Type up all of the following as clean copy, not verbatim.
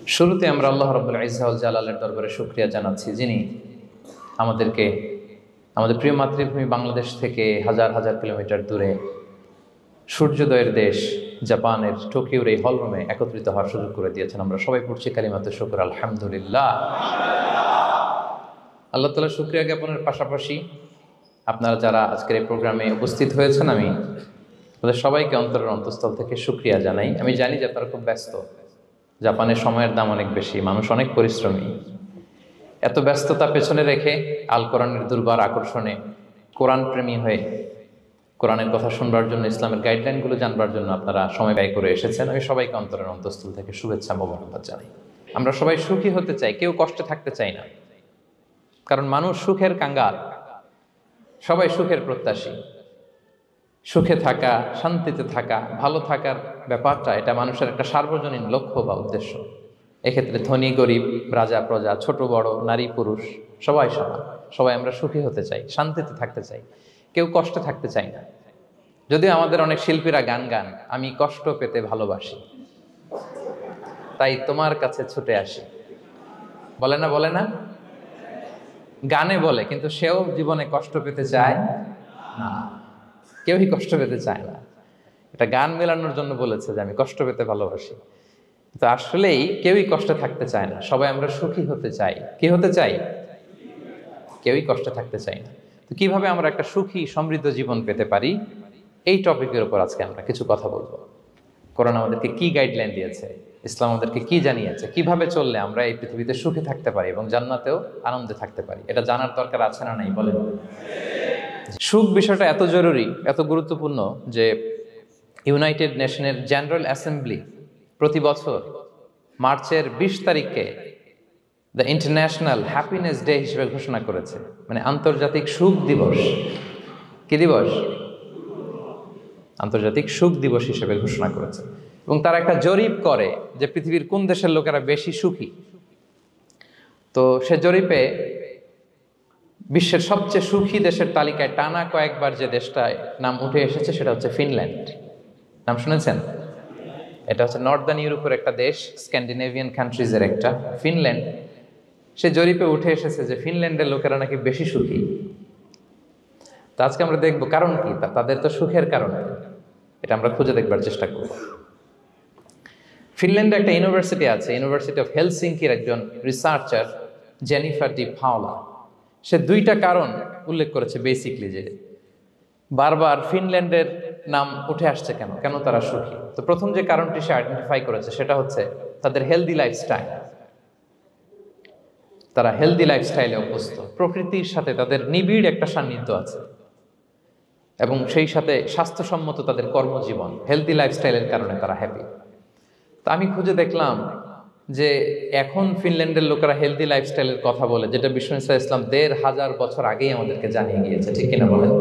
শুরুতে আমরা আল্লাহ রাব্বুল ইজ্জা ওয়াল জালালের দরবারে শুকরিয়া জানাচ্ছি, যিনি আমাদেরকে আমাদের প্রিয় মাতৃভূমি বাংলাদেশ থেকে হাজার হাজার কিলোমিটার দূরে সূর্যোদয়ের দেশ জাপানের টোকিওর এই হলরুমে একত্রিত হওয়ার সুযোগ করে দিয়েছেন। আমরা সবাই পড়ছি কালিমাতুশ শুকর, আলহামদুলিল্লাহ। আল্লাহ তাআলার শুকরিয়া জ্ঞাপনের পাশাপাশি আপনারা যারা আজকের এই প্রোগ্রামে উপস্থিত হয়েছেন, আমি তাদের সবাইকে অন্তরের অন্তঃস্থল থেকে শুকরিয়া জানাই। আমি জানি যে আপনারা খুব ব্যস্ত, জাপানের সময়ের দাম অনেক বেশি, মানুষ অনেক পরিশ্রমী। এত ব্যস্ততা পেছনে রেখে আল কোরআনের দুর্বার আকর্ষণে কোরআন প্রেমী হয়ে কোরআনের কথা শুনবার জন্য, ইসলামের গাইডলাইনগুলো জানবার জন্য আপনারা সময় ব্যয় করে এসেছেন। আমি সবাইকে অন্তরের অন্তঃস্থল থেকে শুভেচ্ছা মোবারকবাদ জানাই। আমরা সবাই সুখী হতে চাই, কেউ কষ্টে থাকতে চাই না, কারণ মানুষ সুখের কাঙ্গাল, সবাই সুখের প্রত্যাশী। সুখে থাকা, শান্তিতে থাকা, ভালো থাকার ব্যাপারটা এটা মানুষের একটা সার্বজনীন লক্ষ্য বা উদ্দেশ্য। এক্ষেত্রে ধনী গরিব, রাজা প্রজা, ছোট বড়, নারী পুরুষ সবাই সমান। সবাই আমরা সুখী হতে চাই, শান্তিতে থাকতে চাই, কেউ কষ্টে থাকতে চাই না। যদিও আমাদের অনেক শিল্পীরা গান গান, আমি কষ্ট পেতে ভালোবাসি, তাই তোমার কাছে ছুটে আসি, বলে না? বলে না? গানে বলে, কিন্তু সেও জীবনে কষ্ট পেতে চায় না। কেউই কষ্ট পেতে চায় না। এটা গান মেলানোর জন্য বলেছে যে আমি কষ্ট পেতে ভালোবাসি, তো আসলেই কেউই কষ্টে থাকতে চায় না। সবাই আমরা সুখী হতে চাই। কি হতে চাই? কেউই কষ্টে থাকতে চাই না। তো কিভাবে আমরা একটা সুখী সমৃদ্ধ জীবন পেতে পারি, এই টপিকের উপর আজকে আমরা কিছু কথা বলবো। কোরআন আমাদেরকে কি গাইডলাইন দিয়েছে, ইসলাম আমাদেরকে কি জানিয়েছে, কিভাবে চললে আমরা এই পৃথিবীতে সুখে থাকতে পারি এবং জান্নাতেও আনন্দে থাকতে পারি, এটা জানার দরকার আছে না নাই? বলেন। সুখ বিষয়টা এত জরুরি, এত গুরুত্বপূর্ণ যে ইউনাইটেড নেশনের জেনারেল অ্যাসেম্বলি প্রতি বছর মার্চের 20 তারিখকে দ্য ইন্টারন্যাশনাল হ্যাপিনেস ডে হিসেবে ঘোষণা করেছে, মানে আন্তর্জাতিক সুখ দিবস। কি দিবস? আন্তর্জাতিক সুখ দিবস হিসেবে ঘোষণা করেছে। এবং তারা একটা জরিপ করে যে পৃথিবীর কোন দেশের লোকেরা বেশি সুখী। তো সে জরিপে বিশ্বের সবচেয়ে সুখী দেশের তালিকায় টানা কয়েকবার যে দেশটায় নাম উঠে এসেছে সেটা হচ্ছে ফিনল্যান্ড। নাম শুনেছেন? এটা হচ্ছে নর্দার্ন ইউরোপের একটা দেশ, স্ক্যান্ডিনেভিয়ান কান্ট্রিজের একটা, ফিনল্যান্ড। সে জরিপে উঠে এসেছে যে ফিনল্যান্ডের লোকেরা নাকি বেশি সুখী। তো আজকে আমরা দেখবো কারণ কি, তাদের তো সুখের কারণ এটা আমরা খুঁজে দেখবার চেষ্টা করব। ফিনল্যান্ডে একটা ইউনিভার্সিটি আছে, ইউনিভার্সিটি অফ হেলসিঙ্কির একজন রিসার্চার জেনিফার ডি পাওলা, সে 2টা কারণ উল্লেখ করেছে বেসিকলি, যে বারবার ফিনল্যান্ডের নাম উঠে আসছে কেন, কেন তারা সুখী। তো প্রথম যে কারণটি সে আইডেন্টিফাই করেছে সেটা হচ্ছে তাদের হেলদি লাইফস্টাইল। তারা হেলদি লাইফস্টাইলে অভ্যস্ত, প্রকৃতির সাথে তাদের নিবিড় একটা সান্নিধ্য আছে এবং সেই সাথে স্বাস্থ্যসম্মত তাদের কর্মজীবন। হেলদি লাইফস্টাইলের কারণে তারা হ্যাপি। তো আমি খুঁজে দেখলাম যে এখন ফিনল্যান্ডের লোকেরা হেলদি লাইফস্টাইলের কথা বলে, যেটা বিষ্ণু ইসলাম 1500 বছর আগেই আমাদেরকে জানিয়ে গিয়েছে, ঠিক কিনা বলেন?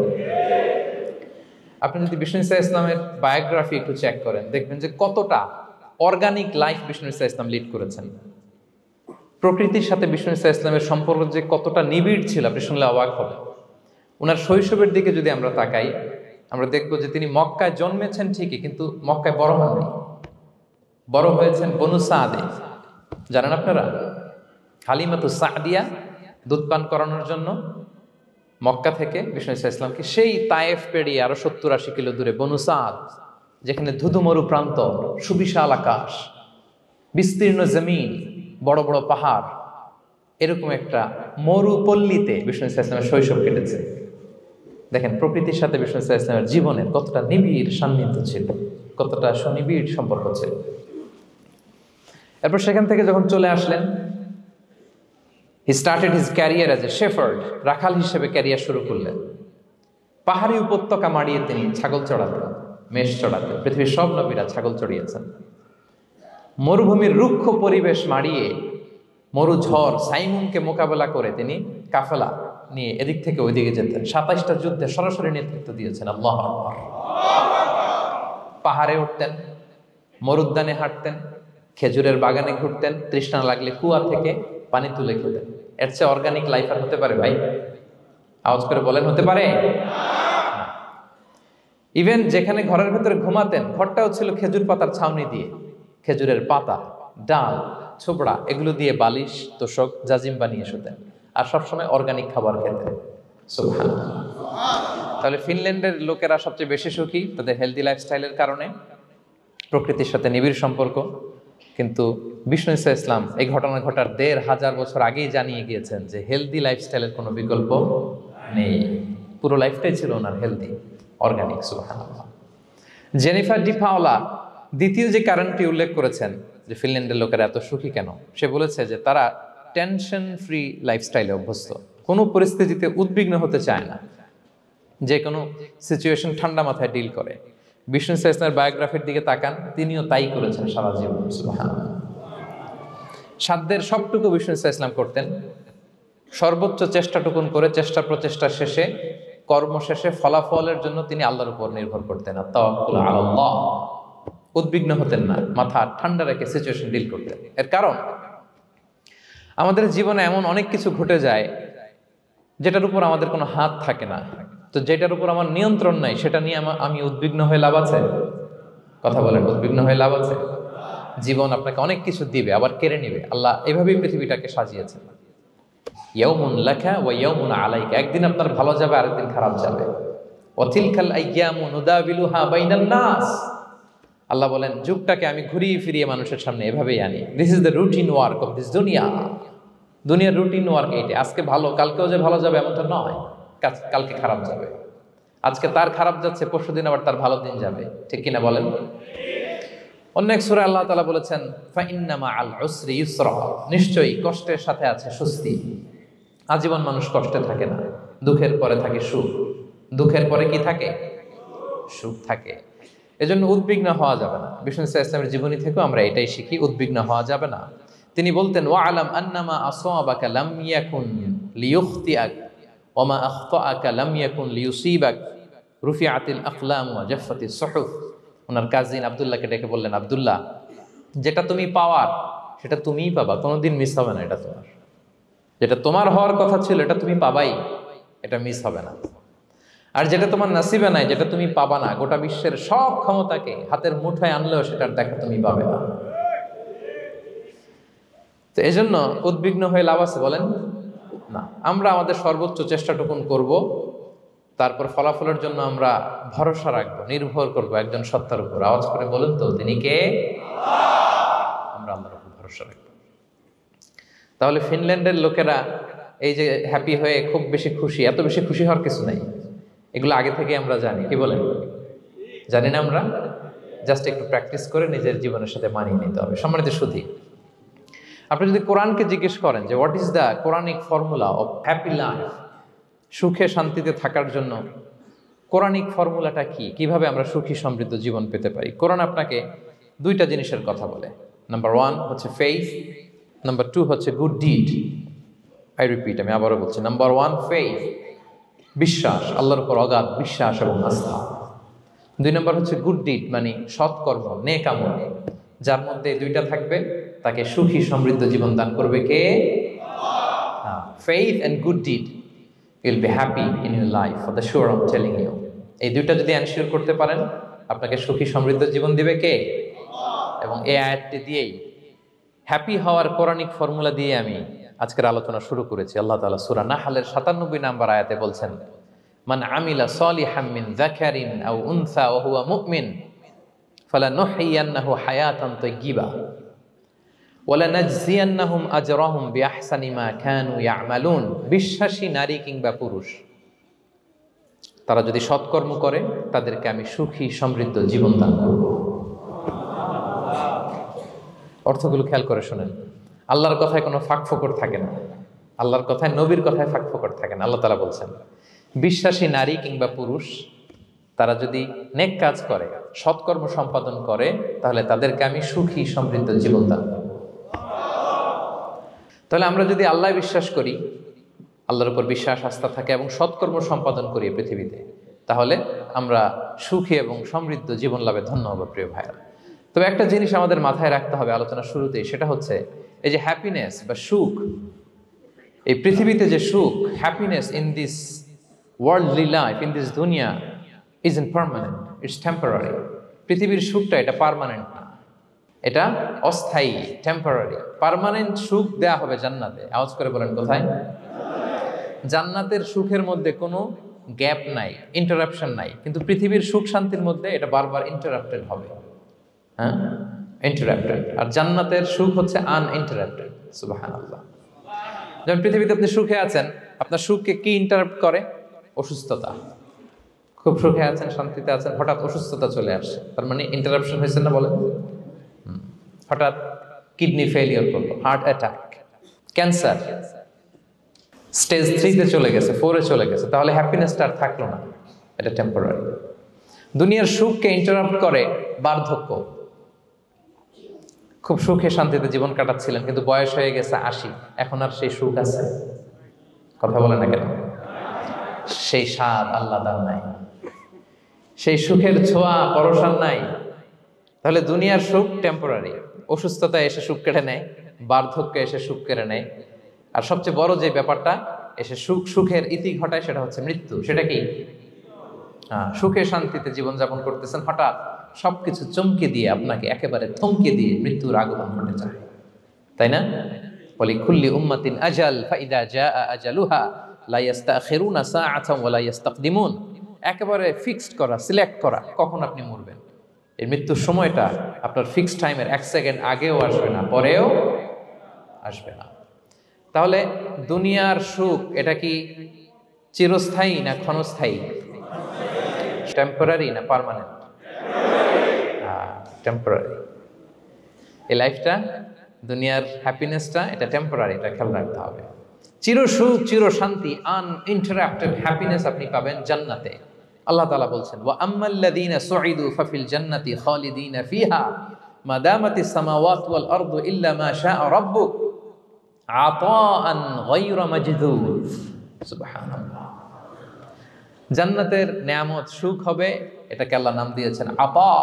আপনি যদি বিষ্ণু ইসলামের বায়োগ্রাফি একটু চেক করেন, দেখবেন যে কতটা অর্গানিক লাইফ বিষ্ণু ইসলাম লিড করেছেন। প্রকৃতির সাথে বিষ্ণু ইসলামের সম্পর্ক যে কতটা নিবিড় ছিল, আপনি শুনলে অবাক হবেন। ওনার শৈশবের দিকে যদি আমরা তাকাই, আমরা দেখবো যে তিনি মক্কায় জন্মেছেন ঠিকই, কিন্তু মক্কায় বড় হননি। বড় হয়েছেন বনু সাদে। জানেন আপনারা? হালিমাতু সাদিয়া দুধ পান করানোর জন্য মক্কা থেকে বিষ্ণু ইসলামকে সেই তায়েফ পেরিয়ে আরো 70-80 কিলো দূরে বনু সাদ, যেখানে ধুধুমরু প্রান্ত, সুবিশাল আকাশ, বিস্তীর্ণ জমিন, বড় বড় পাহাড়, এরকম একটা মরুপল্লীতে বিষ্ণু ইসলামের শৈশব কেটেছে। দেখেন প্রকৃতির সাথে বিষ্ণু ইসলামের জীবনের কতটা নিবিড় সান্নিধ্য ছিল, কতটা সুনিবিড় সম্পর্ক ছিল। এরপর সেখান থেকে যখন চলে আসলেন, he started his career as a shepherd, রাখাল হিসেবে ক্যারিয়ার শুরু করলেন। পাহাড়ি উপত্যকা মাড়িয়ে তিনি ছাগল চড়াতেন, মেষ চড়াতেন। পৃথিবীর সব নবীরা ছাগল চড়িয়েছেন। মরুভূমির রুক্ষ পরিবেশ মাড়িয়ে মরু ঝড় সাইমুনকে মোকাবেলা করে তিনি কাফেলা নিয়ে এদিক থেকে ওইদিকে যেতেন। 27টা যুদ্ধে সরাসরি নেতৃত্ব দিয়েছেন। আল্লাহু আকবার। পাহাড়ে উঠতেন, মরুদ্যানে হাঁটতেন, খেজুরের বাগানে ঘুরতেন, তৃষ্ণা লাগলে কুয়া থেকে পানি তুলে খেতেন। এর চেয়ে অর্গানিক লাইফ আর হতে পারে ভাই? আওয়াজ করে বলেন, হতে পারে? ইভেন যেখানে ঘরের ভেতরে ঘুমাতেন, ঘরটাও ছিল খেজুর পাতার ছাউনি দিয়ে, খেজুরের পাতা, ডাল, ছোবড়া এগুলো দিয়ে বালিশ তোষক জাজিম বানিয়ে শুতেন, আর সবসময় অর্গানিক খাবার খেতেন। সুবহানাল্লাহ। তাহলে ফিনল্যান্ডের লোকেরা সবচেয়ে বেশি সুখী তাদের হেলদি লাইফস্টাইলের কারণে, প্রকৃতির সাথে নিবিড় সম্পর্ক। কিন্তু বিষ্ণু ঈসা ইসলাম এই ঘটনা ঘটার ১৫০০ বছর আগেই জানিয়ে গিয়েছেন যে হেলদি লাইফস্টাইলের কোনো বিকল্প নেই। পুরো লাইফটাই ছিল ওনার হেলদি, অর্গানিক। সুবহানাল্লাহ। জেনিফার ডি পাওলা দ্বিতীয় যে কারণটি উল্লেখ করেছেন যে ফিনল্যান্ডের লোকেরা এত সুখী কেন, সে বলেছে যে তারা টেনশন ফ্রি লাইফস্টাইলে অভ্যস্ত, কোনো পরিস্থিতিতে উদ্বিগ্ন হতে চায় না, যে কোনো সিচুয়েশন ঠান্ডা মাথায় ডিল করে। বিষ্ণু ঈসা ইসলামের বায়োগ্রাফির দিকে তাকান, তিনিও তাই করেছেন সারা জীবন। সুবহানাল্লাহ। সাধ্যের সবটুকু বিষ্ণু ঈসা ইসলাম করতেন, সর্বোচ্চ চেষ্টাটুকুন করে চেষ্টা প্রচেষ্টা শেষে, কর্ম শেষে ফলাফলের জন্য তিনি আল্লাহর উপর নির্ভর করতেন। আর তাওয়াক্কুল আলাল্লাহ, উদ্বিগ্ন হতেন না, মাথা ঠান্ডা রেখে সিচুয়েশন ডিল করতেন। এর কারণ আমাদের জীবনে এমন অনেক কিছু ঘটে যায় যেটার উপর আমাদের কোনো হাত থাকে না, তো যেটার উপর আমার নিয়ন্ত্রণ নাই সেটা নিয়ে আমি উদ্বিগ্ন হয়ে লাভ আছে? কথা বলেন, উদ্বিগ্ন হয়ে লাভ আছে? জীবন আপনাকে অনেক কিছু দিবে, আবার কেড়ে নিবে। আল্লাহ এভাবেই পৃথিবীটাকে সাজিয়েছেন। ইয়াউমুন লাকা ওয়া ইয়াউমুন আলাইকা, একদিন আপনার ভালো যাবে, আরেকদিন খারাপ যাবে। ওয়া তিলকাল আইয়ামু নুদাবিলুহা বাইনান নাস, আল্লাহ বলেন যুগটাকে আমি ঘুরিয়ে ফিরিয়ে মানুষের সামনে এভাবেই আনি। This is the routine work of this দুনিয়া। দুনিয়ার রুটিন ওয়ার্ক এইটা। আজকে ভালো, কালকেও যে ভালো যাবে এমনটা নয়, কালকে খারাপ যাবে। আজকে তার খারাপ যাচ্ছে, পরশুদিন আবার তার ভালো দিন যাবে, ঠিক কিনা বলেন? অন্য এক সূরায় আল্লাহ তাআলা বলেছেন ফাইন্না মাআল উসরি ইউসরা, নিশ্চয়ই কষ্টের সাথে আছে স্বস্তি। আজীবন মানুষ কষ্টে থাকে না, দুঃখের পরে থাকে সুখ। দুঃখের পরে কি থাকে? সুখ থাকে। এজন্য উদ্বিগ্ন হওয়া যাবে না। বিষ্ণু ঈসা ইসলামের জীবনী থেকেও আমরা এটাই শিখি, উদ্বিগ্ন হওয়া যাবে না। তিনি বলতেন ওয়া আলাম আন্নামা আসাবাকা লাম ইয়াকুন লিয়ুখতিআক ওয়া মা আখতাআকা লাম ইয়াকুন লিয়ুসিবাক রুফিআতিল আকলাম ওয়া জাফফাতিস সুহুফ। ওনার কাজিন আব্দুল্লাহকে ডেকে বললেন, আব্দুল্লাহ, যেটা তুমি পাওয়ার সেটা তুমিই পাবা, কোনোদিন মিস হবে না। এটা তোমার, যেটা তোমার হওয়ার কথা ছিল এটা তুমি পাবাই, এটা মিস হবে না। আর যেটা তোমার নসিবে নাই, যেটা তুমি পাবা না, গোটা বিশ্বের সব ক্ষমতাকে হাতের মুঠোয় আনলেও সেটার দেখা তুমি পাবে না। তো এই জন্য উদ্বিগ্ন হয়ে লাভ আছে বলেন না। আমরা আমাদের সর্বোচ্চ চেষ্টাটুকুন করব, তারপর ফলাফলের জন্য আমরা ভরসা রাখবো, নির্ভর করব একজন সত্তার উপর। আওয়াজ করে বলুন তো, তিনি কে? আমরা আল্লাহর উপর ভরসা রাখবো। তাহলে ফিনল্যান্ডের লোকেরা এই যে হ্যাপি হয়ে খুব বেশি খুশি, এত বেশি খুশি হওয়ার কিছু নাই। এগুলো আগে থেকে আমরা জানি, কি বলেন? জানি না আমরা? জাস্ট একটু প্র্যাকটিস করে নিজের জীবনের সাথে মানিয়ে নিতে হবে। সম্মানিত সুধী, আপনি যদি কোরআনকে জিজ্ঞেস করেন যে what is the Quranic formula of happy life, সুখে শান্তিতে থাকার জন্য কোরআনিক ফর্মুলাটা কি, কিভাবে আমরা সুখী সমৃদ্ধ জীবন পেতে পারি, কোরআন আপনাকে দুইটা জিনিসের কথা বলে। নাম্বার 1 হচ্ছে ফেইথ, নাম্বার 2 হচ্ছে গুড ডিড। আই রিপিট, আমি আবারও বলছি, নাম্বার 1 ফেইথ, বিশ্বাস, আল্লাহর উপর অগাধ বিশ্বাস এবং আস্থা। 2 নম্বর হচ্ছে গুড ডিড, মানে সৎকর্ম, নেক আমল। যার মধ্যে দুইটা থাকবে তাকে সুখী সমৃদ্ধ জীবন দান করবে কে? Faith and good deed, you will be happy in your life for the sure, I am telling you. এই দুইটা যদি এনশিওর করতে পারেন, আপনাকে সুখী সমৃদ্ধ জীবন দিবে কে? এবং এই আয়াতটি দিয়েই, হ্যাপি হওয়ার কোরআনিক ফর্মুলা দিয়ে আমি আজকের আলোচনা শুরু করেছি। আল্লাহ তাআলা সূরা নাহলের ৯৭ নম্বর আয়াতে বলছেন, মান আমিলা সলিহাম মিন যাকারিন আও উনসা ওয়া হুয়া মুমিন ফালানুহইয়ান্নাহু হায়াতান তাইয়্যিবা ওয়া লানাজজিয়ান্নাহুম আজরাহুম বিআহসানি মা কানু ইয়ামালুন। বিশ্বাসী নারী কিংবা পুরুষ, তারা যদি সৎকর্ম করে তাদেরকে আমি সুখী সমৃদ্ধ জীবন দান করব। অর্থগুলো খেয়াল করে শোনেন। আল্লাহর কথায় কোনো ফাঁকফোকর থাকে না, আল্লাহর কথায়, নবীর কথায় ফাঁকফোকর থাকে না। আল্লাহ তাআলা বলছেন বিশ্বাসী নারী কিংবা পুরুষ তারা যদি নেক কাজ করে, সৎকর্ম সম্পাদন করে, তাহলে তাদেরকে আমি সুখী সমৃদ্ধ জীবন দান করব। তাহলে আমরা যদি আল্লাহ বিশ্বাস করি, আল্লাহর উপর বিশ্বাস আস্থা থাকে এবং সৎকর্ম সম্পাদন করি পৃথিবীতে, তাহলে আমরা সুখী এবং সমৃদ্ধ জীবন লাভে ধন্য হব প্রিয় ভাইরা। তবে একটা জিনিস আমাদের মাথায় রাখতে হবে আলোচনার শুরুতেই, সেটা হচ্ছে এই যে হ্যাপিনেস বা সুখ, এই পৃথিবীতে যে সুখ, happiness in this worldly life, in this দুনিয়া is impermanent, it's temporary. পৃথিবীর সুখটা এটা পার্মানেন্ট না, এটা অস্থায়ী, টেম্পোরারি। পার্মানেন্ট সুখ দেয়া হবে জান্নাতে। আওয়াজ করে বলেন কোথায়? জান্নাতের সুখের মধ্যে কোনো গ্যাপ নাই, ইন্টারাপশন নাই। কিন্তু পৃথিবীর সুখ শান্তির মধ্যে এটা বারবার ইন্টারাপ্টেড হবে। হ্যাঁ, ইন্টারাপ্টেড। আর জান্নাতের সুখ হচ্ছে আনইন্টারাপ্টেড। সুবহানাল্লাহ। যেমন পৃথিবীতে আপনি সুখে আছেন, আপনার সুখকে কি ইন্টারাপ্ট করে? অসুস্থতা। খুব সুখে আছেন, শান্তিতে আছেন, হঠাৎ অসুস্থতা চলে আসছে, তার মানে ইন্টারাপশন হয়েছে না বলেন? হঠাৎ কিডনি ফেলিওর করলো, হার্ট অ্যাটাক, ক্যান্সার স্টেজ 3-তে চলে গেছে, 4-এ চলে গেছে, তাহলে হ্যাপিনেসটা আর থাকলো না। এটা টেম্পোরারি। দুনিয়ার সুখকে ইন্টারাপ্ট করে বার্ধক্য। খুব সুখে শান্তিতে জীবন কাটাচ্ছিলেন, কিন্তু বয়স হয়ে গেছে 80, এখন আর সেই সুখ আছে? কথা বলে না কেন? সেই স্বাদ আল্লাহর নাই, সেই সুখের ছোঁয়া পরশান নাই। তাহলে দুনিয়ার সুখ টেম্পোরারি। অসুস্থতা এসে সুখ কেড়ে নেয়, বার্ধক্য এসে সুখ কেড়ে নেয়, আর সবচেয়ে বড় যে ব্যাপারটা এসে সুখের ইতি ঘটায় সেটা হচ্ছে মৃত্যু। সেটা কি? সুখে শান্তিতে জীবনযাপন করতেছেন, হঠাৎ সবকিছু চমকে দিয়ে, আপনাকে একেবারে থমকে দিয়ে মৃত্যুর আগমন ঘটে যায়, তাই না? ওয়ালিকুল্লি উম্মাতিন আজাল ফাইদা জাআ আজালুহা লা ইস্তাখিরুনা সাআতান ওয়া লা ইস্তাকদিমুন। একেবারে ফিক্সড করা, সিলেক্ট করা কখন আপনি মরবেন। এই মৃত্যুর সময়টা আপনার ফিক্সড টাইমের 1 সেকেন্ড আগেও আসবে না, পরেও আসবে না। তাহলে দুনিয়ার সুখ এটা কি চিরস্থায়ী না ক্ষণস্থায়ী? টেম্পোরারি না পার্মানেন্ট? টেম্পোরারি। এই লাইফটা, দুনিয়ার হ্যাপিনেসটা, এটা টেম্পোরারি, এটা খেয়াল রাখতে হবে। চির সুখ, চির শান্তি, আনইন্টারাপ্টেড হ্যাপিনেস আপনি পাবেন জান্নাতে। আল্লাহ তাআলা বলছেন, ওয়া আম্মাল্লাযীনা সুঈদু ফাফিল জান্নাতি খালিদিনা ফিহা মা দামাতিস সামাওয়াতু ওয়াল আরদু ইল্লা মা শাআ রাব্বুক আতাআন গায়রা মাজদুদ। সুবহানাল্লাহ। জান্নাতের নেয়ামত, সুখ হবে, এটাকে আল্লাহ নাম দিয়েছেন আতা,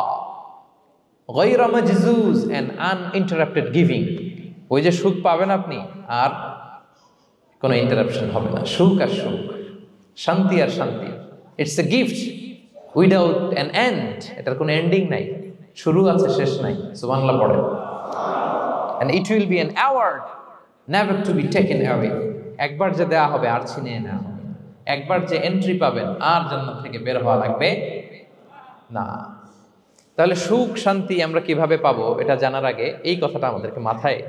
গায়রা মাজজুজ, এন্ড আনইন্টারাপ্টেড গিভিং। ওই যে সুখ পাবেন আপনি, আর কোনো ইন্টারাপশন হবে না। সুখ আর সুখ, শান্তি আর শান্তি। It's a gift without an end. এটার কোনো এন্ডিং নাই, শুরু আছে শেষ নাই। সুবহানাল্লাহ পড়েন। And it will be an award never to be taken away. একবার যে দেওয়া হবে আর ছিনিয়ে নেওয়া হবে। একবার যে এন্ট্রি পাবেন আর জান্নাত থেকে বের হওয়া লাগবে না। তাহলে সুখ শান্তি আমরা কিভাবে পাবো, এটা জানার আগে এই কথাটা আমাদেরকে মাথায়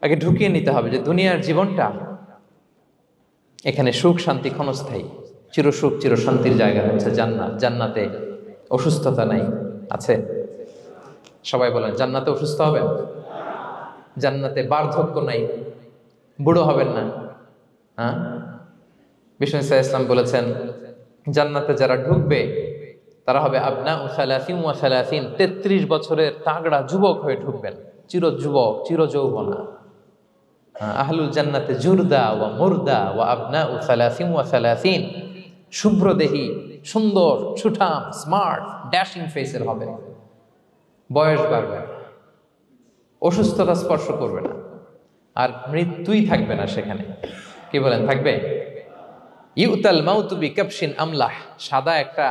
আগে ঢুকিয়ে নিতে হবে যে দুনিয়ার জীবনটা, এখানে সুখ শান্তি ক্ষণস্থায়ী। চির সুখ চির শান্তির জায়গা হচ্ছে জান্নাত। জান্নাতে অসুস্থতা নাই, আছে? সবাই বলেন, জান্নাতে অসুস্থ হবেন? জান্নাতে বার্ধক্য নাই, বুড়ো হবেন না। হ্যাঁ, বিষ্ণু ইসলাম বলেছেন, জান্নাতে যারা ঢুকবে তারা হবে আবনাউ সালাসিন ওয়া সালাসিন, 33 বছরের তাগড়া যুবক হয়ে ঢুকবেন, চির যুবক, চির যৌবনা। আহলুল জান্নাতে জুরদা ওয়া মুরদা ওয়া আবনাউ সালাসিন ওয়া সালাসিন, শুভ্রদেহী, সুন্দর, সুঠাম, স্মার্ট, ড্যাশিং ফেসের হবে। বয়স বাড়বে না, অসুস্থতা স্পর্শ করবে না, আর মৃত্যুই থাকবে না সেখানে। কি বলেন, থাকবে? ইউতাল মাউতু বিকাবশিন আমলাহ, সাদা একটা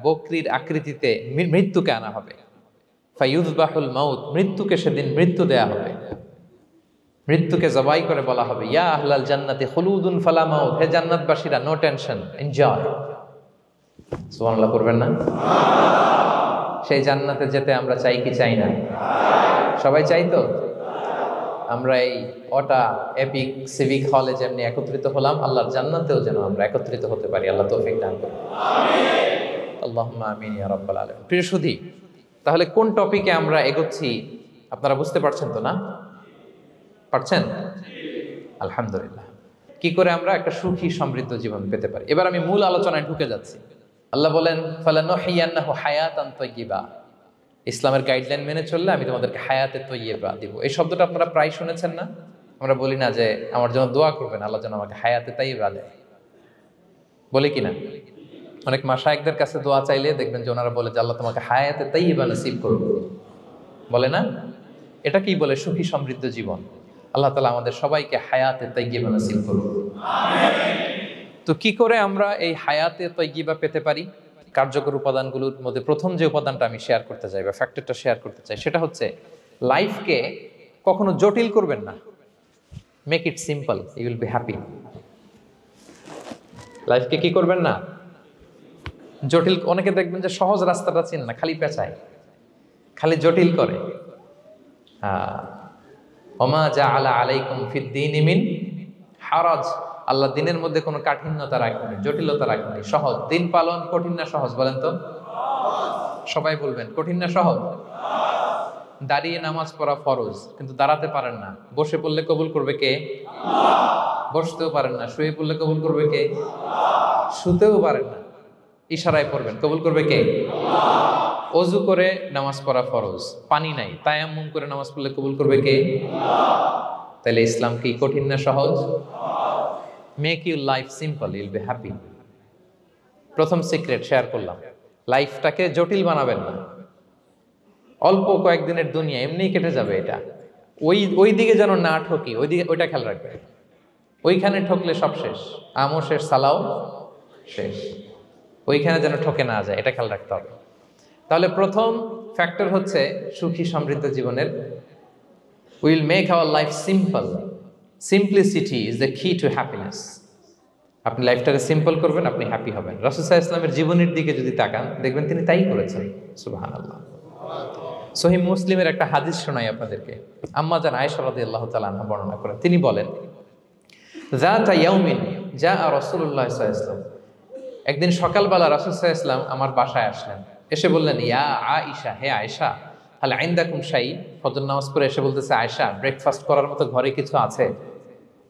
বকরির আকৃতিতে মৃত্যুকে আনা হবে। ফায়ুযবাহুল মাউত, মৃত্যুকে সেদিন মৃত্যু দেয়া হবে। মৃত্যুকে জবাই করে বলা হবে, ইয়া আহলাল জান্নাতি খুলুদুন ফালা মাউত, হে জান্নাতবাসীরা, নো টেনশন, এনজয়। সুবহানাল্লাহ করবেন না? সেই জান্নাতে যেতে আমরা চাই কি চাই না? সবাই চাই তো? আমরা এই ওটা এপিক সিভিক হলে যেমনি একত্রিত হলাম, আল্লাহর জান্নাতেও যেন আমরা একত্রিত হতে পারি। আল্লাহ তৌফিক দান করুন। আমিন। আল্লাহুম্মা আমিন ইয়া রাব্বাল আলামিন। প্রিয় সুধী, তাহলে কোন টপিকে আমরা এগোচ্ছি আপনারা বুঝতে পারছেন তো না? পারছেন? আলহামদুলিল্লাহ। কি করে আমরা একটা সুখী সমৃদ্ধ জীবন পেতে পারি, এবার আমি মূল আলোচনায় ঢুকে যাচ্ছি। আল্লাহ বলেন, ফালানুহিয়ান্নাহু হায়াতান তাইয়্যিবা, ইসলামের গাইডলাইন মেনে চললে আমি তোমাদেরকে হায়াতে তৈয়্যিবা দিব। এই শব্দটা আপনারা প্রায় শুনেছেন না? আমরা বলি না যে আমার জন্য দোয়া করবেন, আল্লাহ যেন আমাকে হায়াতে তৈয়্যিবা দেয়, বলি কিনা? অনেক মাশায়েখদের কাছে দোয়া চাইলে দেখবেন যে ওনারা বলে যে আল্লাহ তোমাকে হায়াতে তৈয়্যিবা নসিব করুন, বলে না? এটা কি বলে? সুখী সমৃদ্ধ জীবন। আল্লাহ তাআলা আমাদের সবাইকে হায়াতে তৈয়্যিবা নসিব করুন। তো কি করে আমরা এই হায়াতে তৈয়্যিবা পেতে পারি? কার্যকর উপাদানগুলোর মধ্যে প্রথম যে উপাদানটা আমি শেয়ার করতে চাই বা ফ্যাক্টরটা শেয়ার করতে চাই, সেটা হচ্ছে লাইফকে কখনো জটিল করবেন না, make it simple, you will be happy. লাইফকে কি করবেন না, জটিল। অনেকে দেখবেন যে সহজ রাস্তাটা চিনে না, খালি পেঁচায়, খালি জটিল করে। ওমা জাআলা আলাইকুম ফিদ্দীনি মিন হারাজ, আল্লাহ দিনের মধ্যে কোনো কাঠিন্যতা রাখেনি, জটিলতা রাখেনি, সহজ। দিন পালন কঠিন না সহজ বলেন তো? সবাই বলবেন কঠিন না সহজ? দাঁড়িয়ে নামাজ পড়া ফরজ, কিন্তু দাঁড়াতে পারেন না। বসে পড়লে কবুল করবে কে? বসতেও পারেন না। শুয়ে পড়লে কবুল করবে কে? শুতেও পারেন না, ইশারায় পড়বেন, কবুল করবে কে? অজু করে নামাজ পড়া ফরজ, পানি নাই, তায়াম্মুম করে নামাজ পড়লে কবুল করবে কে? তাহলে ইসলাম কি কঠিন না সহজ? Make your life simple, Yule be happy. প্রথম সিক্রেট শেয়ার করলাম, লাইফটাকে জটিল বানাবেন না। অল্প কয়েকদিনের দুনিয়া, এমনিই কেটে যাবে। এটা ওই দিকে যেন না ঠকি, ওইটা খেয়াল রাখবে। ওইখানে ঠকলে সব শেষ, আমও শেষ, সালাও শেষ। ওইখানে যেন ঠকে না যায়, এটা খেয়াল রাখতে হবে। তাহলে প্রথম ফ্যাক্টর হচ্ছে সুখী সমৃদ্ধ জীবনের, will make our life simple. Simplicity is the key to happiness. আপনি লাইফটাকে সিম্পল করবেন, আপনি হ্যাপি হবেন। রাসূল সাল্লাল্লাহু আলাইহি ওয়াসাল্লামের জীবনের দিকে যদি তাকান, দেখবেন তিনি তাই করেছেন। সুবহানাল্লাহ। সহিহ মুসলিমের একটা হাদিস শোনাই আপনাদেরকে। আম্মা জান আয়েশা রাদিয়াল্লাহু তাআলা আনহা বর্ণনা করেন। তিনি বলেন, যাতা ইয়াউমিন জাআ রাসূলুল্লাহ সাল্লাল্লাহু আলাইহি ওয়াসাল্লাম, একদিন সকালবেলা রাসূল সাল্লাল্লাহু আলাইহি ওয়াসাল্লাম আমার বাসায় আসলেন। এসে বললেন, ইয়া আয়েশা, হে আয়েশা, হাল ইনদাকুম শাই। ফজর নামাজ পড়ে এসে বলতেছে, আয়েশা, ব্রেকফাস্ট করার মতো ঘরে কিছু আছে?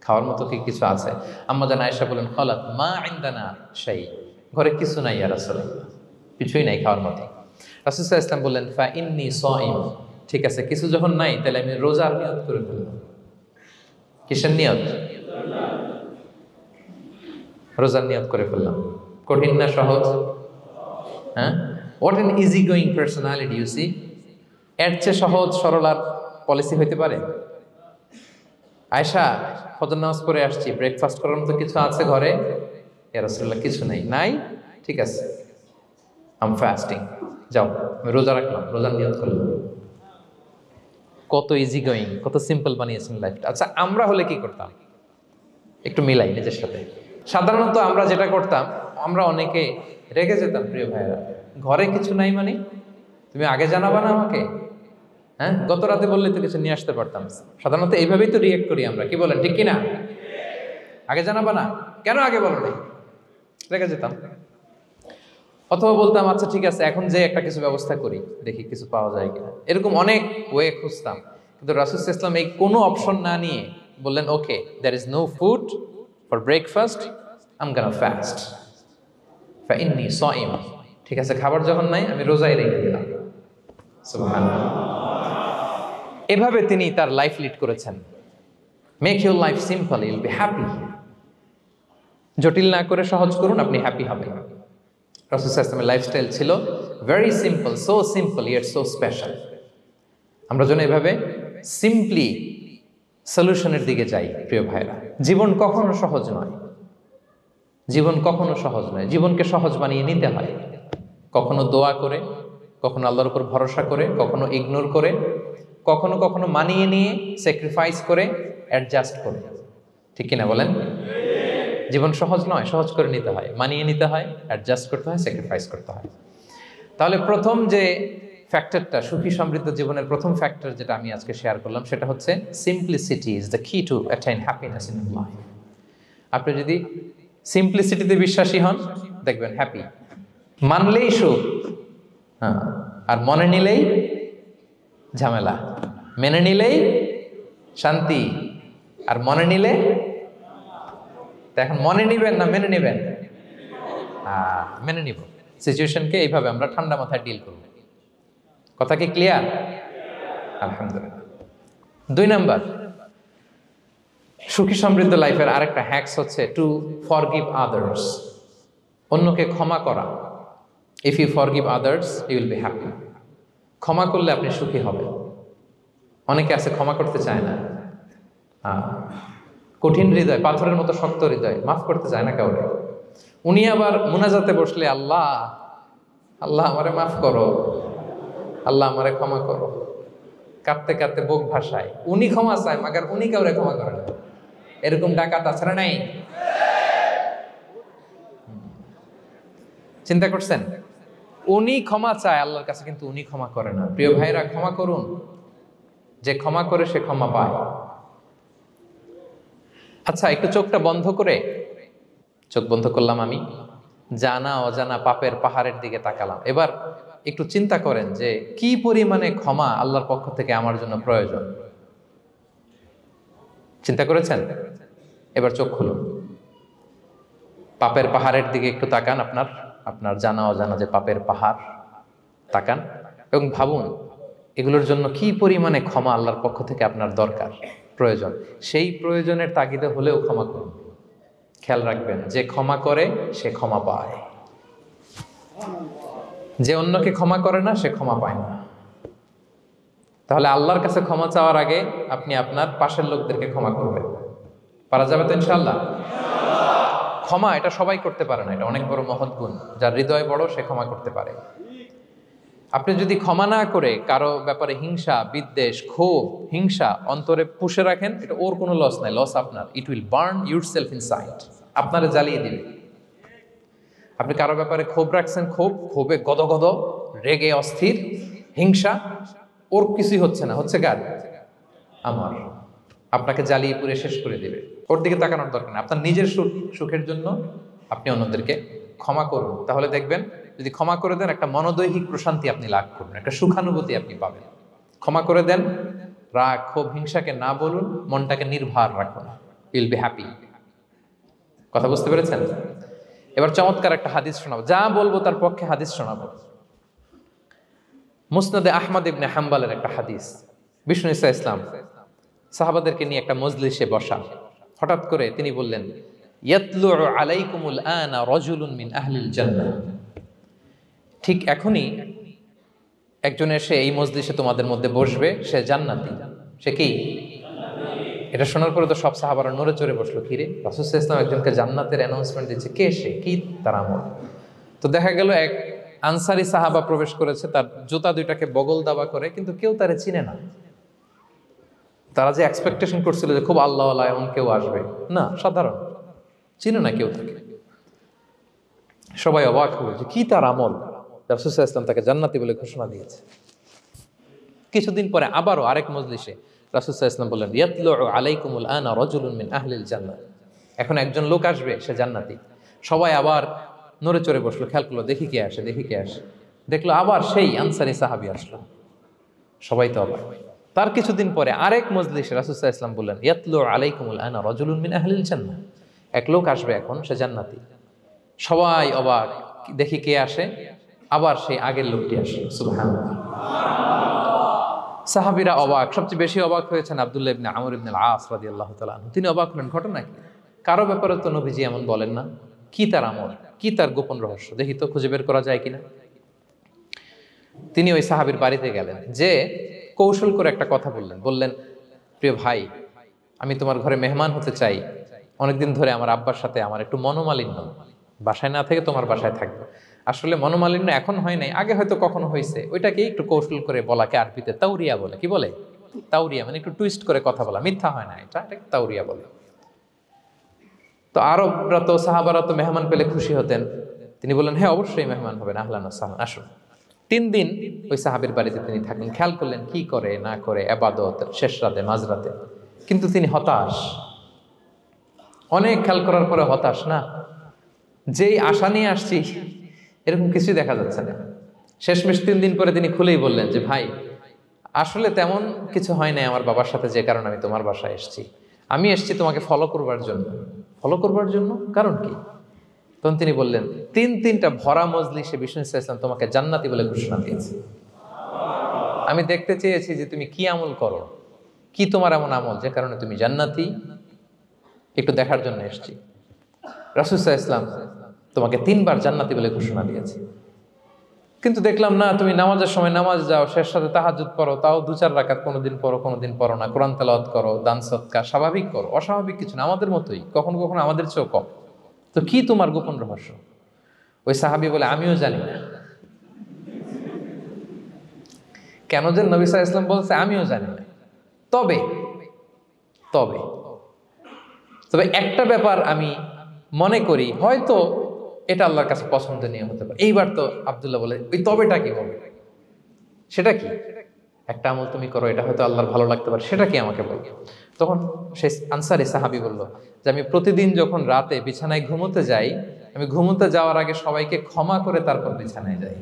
খাওয়ার মতো কি কিছু আছে? আম্মা জান আয়েশা বলেন, ক্বালাত মা ইনদানা শাই, ঘরে কিছু নাই ইয়া রাসূলুল্লাহ, কিছুই নাই খাওয়ার মতো। রাসূল সাল্লাল্লাহু আলাইহি ওয়াসাল্লাম বললেন, ফা ইন্নী সাইম, ঠিক আছে, কিছু যখন নাই তাহলে আমি রোজার নিয়ত করে ফেললাম। কিসের নিয়ত? রোজার নিয়ত করে ফেললাম। কঠিন না সহজ? হ্যাঁ, what an easy going personality you see. এর চেয়ে সহজ সরল আর পলিসি হইতে পারে? আয়েশা, ফজর নামাজ পড়ে আসছি, ব্রেকফাস্ট করার মতো কিছু আছে ঘরে? ইয়া রাসূলুল্লাহ, কিছু নাই। নাই, ঠিক আছে, আই এম ফাস্টিং, যাও আমি রোজা রাখলাম, রোজার নিয়ত করলাম। কত ইজি গোয়িং, কত সিম্পল বানিয়েছেন লাইফটা। আচ্ছা, আমরা হলে কি করতাম? একটু মিলাই নিজের সাথে। সাধারণত আমরা যেটা করতাম, আমরা অনেকে রেগে যেতাম। প্রিয় ভাইয়েরা, ঘরে কিছু নাই মানে তুমি আগে জানাবা না আমাকে? হ্যাঁ, গত রাতে বললে তো কিছু নিয়ে আসতে পারতাম। সাধারণত এইভাবেই তো রিয়েক্ট করি আমরা, কি বলেন, ঠিক কিনা? আগে জানাবা না, কেন আগে বলো নাই? রেগে যেতাম। অথবা বলতাম, আচ্ছা ঠিক আছে, এখন যে একটা কিছু ব্যবস্থা করি, দেখি কিছু পাওয়া যায় কিনা। এরকম অনেক ওয়ে খুঁজতাম। কিন্তু রাসূল সাল্লাল্লাহু আলাইহি ওয়াসাল্লাম এই কোনো অপশন না নিয়ে বললেন, okay, there is no food for breakfast, I am gonna fast, ফা ইন্নী সাইম, ঠিক আছে, খাবার যখন নাই আমি রোজাই রেখে দিলাম। সুবহানাল্লাহ। এভাবে তিনি তার লাইফ লিড করেছেন। Make your life simple, Yule be happy. জটিল না করে সহজ করুন, আপনি হ্যাপি হবেন। রাসূল সাল্লাল্লাহু আলাইহি ওয়াসাল্লামের লাইফস্টাইল ছিল very simple, so simple yet so special. আমরা যেন এভাবে সিম্পলি সলিউশনের দিকে যাই। প্রিয় ভাইরা, জীবন কখনো সহজ নয়, জীবন কখনো সহজ নয়। জীবনকে সহজ বানিয়ে নিতে হয়, কখনো দোয়া করে, কখনো আল্লাহর উপর ভরসা করে, কখনো ইগনোর করে, কখনো কখনো মানিয়ে নিয়ে, স্যাক্রিফাইস করে, অ্যাডজাস্ট করে। ঠিক কিনা বলেন? জীবন সহজ নয়, সহজ করে নিতে হয়, মানিয়ে নিতে হয়, অ্যাডজাস্ট করতে হয়, স্যাক্রিফাইস করতে হয়। তাহলে প্রথম যে ফ্যাক্টরটা, সুখী সমৃদ্ধ জীবনের প্রথম ফ্যাক্টর যেটা আমি আজকে শেয়ার করলাম, সেটা হচ্ছে simplicity is the key to attain happiness in life. আপনি যদি সিম্পলিসিটিতে বিশ্বাসী হন, দেখবেন হ্যাপি। মানলেই সুখ, হ্যাঁ, আর মনে নিলেই ঝামেলা। মেনে নিলেই শান্তি, আর মনে নিলে, এখন মনে নিবেন না মেনে নিবেন? মেনে নিব। সিচুয়েশনকে এইভাবে আমরা ঠান্ডা মাথায় ডিল করব। কথা কি ক্লিয়ার? আলহামদুলিল্লাহ। 2 নাম্বার, সুখী সমৃদ্ধ লাইফের আরেকটা হ্যাকস হচ্ছে টু ফরগিভ আদার্স। অন্যকে ক্ষমা করা। If you forgive others, you will be happy. ক্ষমা করলে আপনি সুখী হবেন। অনেকে আছে ক্ষমা করতে চায় না, কঠিন হৃদয়, পাথরের মতো শক্ত হৃদয়, মাফ করতে চায় না কাউরে। উনি আবার মুনাজাতে বসলে, আল্লাহ আল্লাহ আমারে মাফ করো, আল্লাহ আমারে ক্ষমা করো, কাঁদতে কাঁদতে বুক ভাসায়, উনি ক্ষমা চায় মাগার উনি কাউরে ক্ষমা করে না। এরকম ডাকাত আছে না নাই? চিন্তা করছেন? উনি ক্ষমা চায় আল্লাহর কাছে, কিন্তু উনি ক্ষমা করে না। প্রিয় ভাইরা, ক্ষমা করুন। যে ক্ষমা করে সে ক্ষমা পায়। আচ্ছা, একটু চোখটা বন্ধ করে, চোখ বন্ধ করলাম আমি, জানা অজানা পাপের পাহাড়ের দিকে তাকালাম। এবার একটু চিন্তা করেন যে কি পরিমাণে ক্ষমা আল্লাহর পক্ষ থেকে আমার জন্য প্রয়োজন। চিন্তা করেছেন? এবার চোখ খুলুন, পাপের পাহাড়ের দিকে একটু তাকান। আপনার জানা অজানা যে পাপের পাহাড়, তাকান এবং ভাবুন এগুলোর জন্য কি পরিমাণে ক্ষমা আল্লাহর পক্ষ থেকে আপনার দরকার, প্রয়োজন। সেই প্রয়োজনের তাগিদে হলেও ক্ষমা করুন। খেয়াল রাখবেন, যে ক্ষমা করে সে ক্ষমা পায়, যে অন্যকে ক্ষমা করে না সে ক্ষমা পায় না। তাহলে আল্লাহর কাছে ক্ষমা চাওয়ার আগে আপনি আপনার পাশের লোকদেরকে ক্ষমা করবেন। পারা যাবে তো ইনশাআল্লাহ? ক্ষমা এটা সবাই করতে পারে না, এটা অনেক বড় মহৎ গুণ। যার হৃদয় বড় সে ক্ষমা করতে পারে। আপনি যদি ক্ষমা না করে কারো ব্যাপারে হিংসা, বিদ্বেষ, ক্ষোভ, হিংসা অন্তরে পুষে রাখেন, এটা ওর কোনো লস নাই, লস আপনার। It will burn yourself inside, আপনারে জ্বালিয়ে দিবে। আপনি কারো ব্যাপারে ক্ষোভ রাখছেন, ক্ষোভে গদগদ, রেগে অস্থির, হিংসা, ওর কিছুই হচ্ছে না, হচ্ছে কার? আমার। আপনাকে জ্বালিয়ে পুড়ে শেষ করে দিবে। ওর দিকে তাকানোর দরকার নেই। আপনার নিজের সুখের জন্য আপনি অন্যদেরকে ক্ষমা করুন। তাহলে দেখবেন, যদি ক্ষমা করে দেন, একটা মনোদৈহিক প্রশান্তি আপনি লাভ করবেন, একটা সুখানুভূতি আপনি পাবেন। ক্ষমা করে দেন, রাগ, ক্ষোভ, হিংসাকে না বলুন, মনটাকে নির্ভার রাখুন, উইল বি হ্যাপি। কথা বুঝতে পেরেছেন? এবার চমৎকার একটা হাদিস শোনাবো, যা বলবো তার পক্ষে হাদিস শোনাবো। মুসনাদে আহমদ ইবনে হাম্বালের একটা হাদিস। বিষ্ণু ঈসা ইসলাম সাহাবাদেরকে নিয়ে একটা মজলিসে বসা। হঠাৎ করে তিনি বললেন, ইয়াতলু আলাইকুমুল আনা রাজুলুন মিন আহলিল জান্নাহ। ঠিক এখনই একজন এসে এই মজলিসে তোমাদের মধ্যে বসবে, সে জান্নাতি। সে কি? এটা শোনার পরে তো সব সাহাবারা নড়ে চড়ে বসলো। কিরে, রাসূল সাল্লাল্লাহু আলাইহি ওয়াসাল্লাম একজনকে জান্নাতের অ্যানাউন্সমেন্ট দিচ্ছে, কে সে, কি তার আমল? তো দেখা গেল এক আনসারি সাহাবা প্রবেশ করেছে, তার জুতা দুইটাকে বগল দাবা করে, কিন্তু কেউ তারে চিনে না। তারা যে এক্সপেকটেশন করছিল যে খুব আল্লাহওয়ালা এমন কেউ আসবে, না, সাধারণ, চিনে না কেউ তাকে। সবাই অবাক হলো যে কি তার আমল, রাসূল সাল্লাল্লাহু আলাইহি ওয়াসাল্লাম তাকে জান্নাতি বলে ঘোষণা দিয়েছে। কিছুদিন পরে আবারও আরেক মজলিসে রাসূল সাল্লাল্লাহু আলাইহি ওয়াসাল্লাম বললেন, ইয়াতলু আলাইকুমুল আনা রাজুলুন মিন আহলিল জান্নাহ। এখন একজন লোক আসবে, সে জান্নাতি। সবাই আবার নড়ে চড়ে বসলো, খেয়াল করলো, দেখি কে আসে, দেখি কে আসে। দেখলো আবার সেই আনসারি সাহাবী আসলো। সবাই তো অবাক। তার কিছুদিন পরে আরেক মজলিসে রাসূল সাল্লাল্লাহু আলাইহি ওয়াসাল্লাম বললেন, ইয়াতলু আলাইকুমুল আনা রাজুলুন মিন আহলিল জান্নাহ। এক লোক আসবে এখন, সে জান্নাতি। সবাই অবাক, দেখি কে আসে, আবার সেই আগের লোকটি আসে। সুবহানাল্লাহ। সাহাবীরা অবাক, সবচেয়ে বেশি অবাক হয়েছেন আব্দুল্লাহ ইবনে আমর ইবনে আল-আস রাদিয়াল্লাহু তাআলা আনহু। তিনি অবাক হলেন, ঘটনা কি? কারো ব্যাপারে তো নবীজি এমন বলেন না, কি তার আমল, কি তার গোপন রহস্য, দেখি তো খুঁজে বের করা যায় কিনা। তিনি ওই সাহাবীর বাড়িতে গেলেন, যে কৌশল করে একটা কথা বললেন, প্রিয় ভাই, আমি তোমার ঘরে মেহমান হতে চাই। অনেকদিন ধরে আমার আব্বার সাথে আমার একটু মনোমালিন্য, বাসায় না থেকে তোমার বাসায় থাকবো। আসলে মনোমালিন্য এখন হয় নাই, আগে হয়তো কখনো হয়েছে। ওইটাকে একটু কৌশল করে বলাকে আরবিতে তাওরিয়া বলে। কি বলে? তাওরিয়া, মানে একটু টুইস্ট করে কথা বলা, মিথ্যা হয় না, এটাকে তাওরিয়া বলে। তো আরবরা তো, সাহাবারা তো মেহমান পেলে খুশি হতেন। তিনি বললেন, হ্যাঁ অবশ্যই মেহমান হবেন, আহলান ওয়া সাহলান, আসুন। 3 দিন ওই সাহাবীর বাড়িতে তিনি থাকলেন। খেয়াল করলেন কি করে না করে, ইবাদত, শেষ রাতে, মাঝরাতে। কিন্তু তিনি হতাশ। অনেক খেয়াল করার পরে হতাশ, না, যেই আশা নিয়ে আসছি এরকম কিছুই দেখা যাচ্ছে না। শেষমেশ 3 দিন পরে তিনি খুলেই বললেন যে, ভাই, আসলে তেমন কিছু হয় নাই আমার বাবার সাথে, যে কারণে আমি তোমার বাসায় এসেছি। আমি এসেছি তোমাকে ফলো করবার জন্য। ফলো করবার জন্য? কারণ কি? তখন তিনি বললেন, 3টা ভরা মজলিসে বিষ্ণু ইসলাম তোমাকে জান্নাতি বলে ঘোষণা দিয়েছে। আমি দেখতে চেয়েছি যে তুমি কি আমল করো, কি তোমার এমন আমল যে কারণে তুমি জান্নাতি, একটু দেখার জন্য এসেছি। রাসূল সাল্লাল্লাহু আলাইহি ওয়াসাল্লাম তোমাকে 3বার জান্নাতি বলে ঘোষণা দিয়েছে, কিন্তু দেখলাম না, তুমি নামাজের সময় নামাজ যাও, শেষ সাথে তাহাজ্জুদ পড়ো, তাও 2-4 রাকাত, কোনোদিন পড়ো কোনোদিন পড়ো না, কোরআন তেলাওয়াত করো, দান সদকা, স্বাভাবিক করো, অস্বাভাবিক কিছু না, আমাদের মতোই, কখনো কখনো আমাদের চেয়েও কম। তো কি তোমার গোপন রহস্য? ওই সাহাবী বলে, আমিও জানি না। কেন যে নবী সাল্লাল্লাহু আলাইহি ওয়াসাল্লাম বলছে আমিও জানি না। তবে তবে তবে একটা ব্যাপার আমি মনে করি, হয়তো এটা আল্লাহর কাছে পছন্দনীয় হতে পারে। এইবার তো আব্দুল্লাহ বলে, ওই তবেটা কি বলবে? সেটা কি? একটা আমল তুমি করো, এটা হয়তো আল্লাহর ভালো লাগতে পারে, সেটা কি আমাকে বলো। তখন সে আনসারী সাহাবী বলল যে আমি প্রতিদিন যখন রাতে বিছানায় ঘুমোতে যাই, আমি ঘুমোতে যাওয়ার আগে সবাইকে ক্ষমা করে তারপর বিছানায় যাই।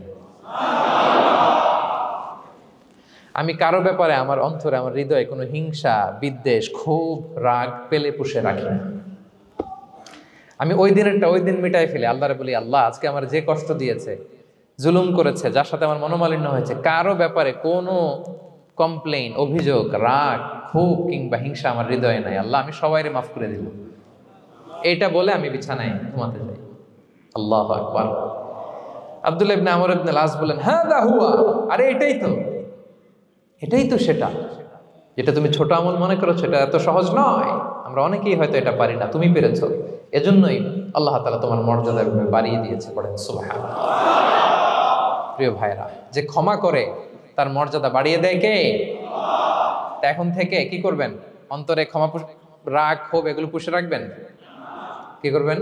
আমি কারো ব্যাপারে আমার অন্তরে, আমার হৃদয়ে কোনো হিংসা, বিদ্বেষ, ক্ষোভ, রাগ পেলে পুষে রাখি না। আমি ওই দিনেরটা ওই দিন মিটাই ফেলি। আল্লাহরে বলি, আল্লাহ আজকে আমার যে কষ্ট দিয়েছে, জুলুম করেছে, যার সাথে আমার মনোমালিন্য হয়েছে, কারো ব্যাপারে কোনো কমপ্লেইন, অভিযোগ, রাগ, ক্ষোভ কিংবা হিংসা আমার হৃদয়ে নাই। আল্লাহ আমি সবাইরে মাফ করে দিল। এইটা বলে আমি বিছানায় ঘুমাতে যাই। আল্লাহু আকবার। আব্দুল্লাহ ইবনে আমর ইবনে আল-আস বলেন, হাদা হুয়া, আরে এটাই তো সেটা যেটা তুমি ছোট আমল মনে করো, সেটা এত সহজ নয়। আমরা অনেকেই হয়তো এটা পারি না, তুমি পেরেছো। এজন্যই আল্লাহ তাআলা তোমার মর্যাদা এভাবে বাড়িয়ে দিয়েছে। পড়েন সুবহানাল্লাহ। প্রিয় ভাইরা, যে ক্ষমা করে তার মর্যাদা বাড়িয়ে দেয় কে? তা এখন থেকে কি করবেন? অন্তরে ক্ষমা, রাগ, ক্ষোভ এগুলো পুষে রাখবেন। কি করবেন?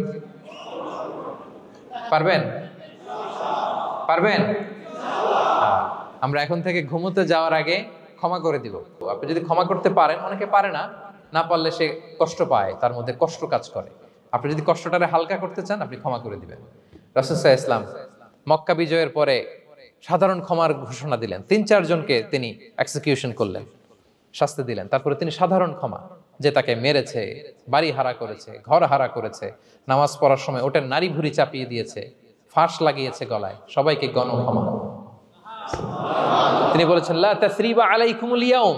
পারবেন? আমরা এখন থেকে ঘুমোতে যাওয়ার আগে ক্ষমা করে দিব। আপনি যদি ক্ষমা করতে পারেন, অনেকে পারে না, না পারলে সে কষ্ট পায়, তার মধ্যে কষ্ট কাজ করে। আপনি যদি কষ্টটারে হালকা করতে চান, আপনি ক্ষমা করে দিবেন। রাসূল সাল্লাল্লাহু আলাইহি ওয়াসাল্লাম মক্কা বিজয়ের পরে সাধারণ ক্ষমার ঘোষণা দিলেন। ৩-৪ জনকে তিনি এক্সিকিউশন করলেন, শাস্তি দিলেন। তারপরে তিনি সাধারণ ক্ষমা, যে তাকে মেরেছে, বাড়ি হারা করেছে, ঘর হারা করেছে, নামাজ পড়ার সময় ওটার নারী ভুঁড়ি চাপিয়ে দিয়েছে, ফাঁস লাগিয়েছে গলায়, সবাইকে গণক্ষমা। তিনি বলেছেন, লা তাসরিবা আলাইকুমুল ইয়াউম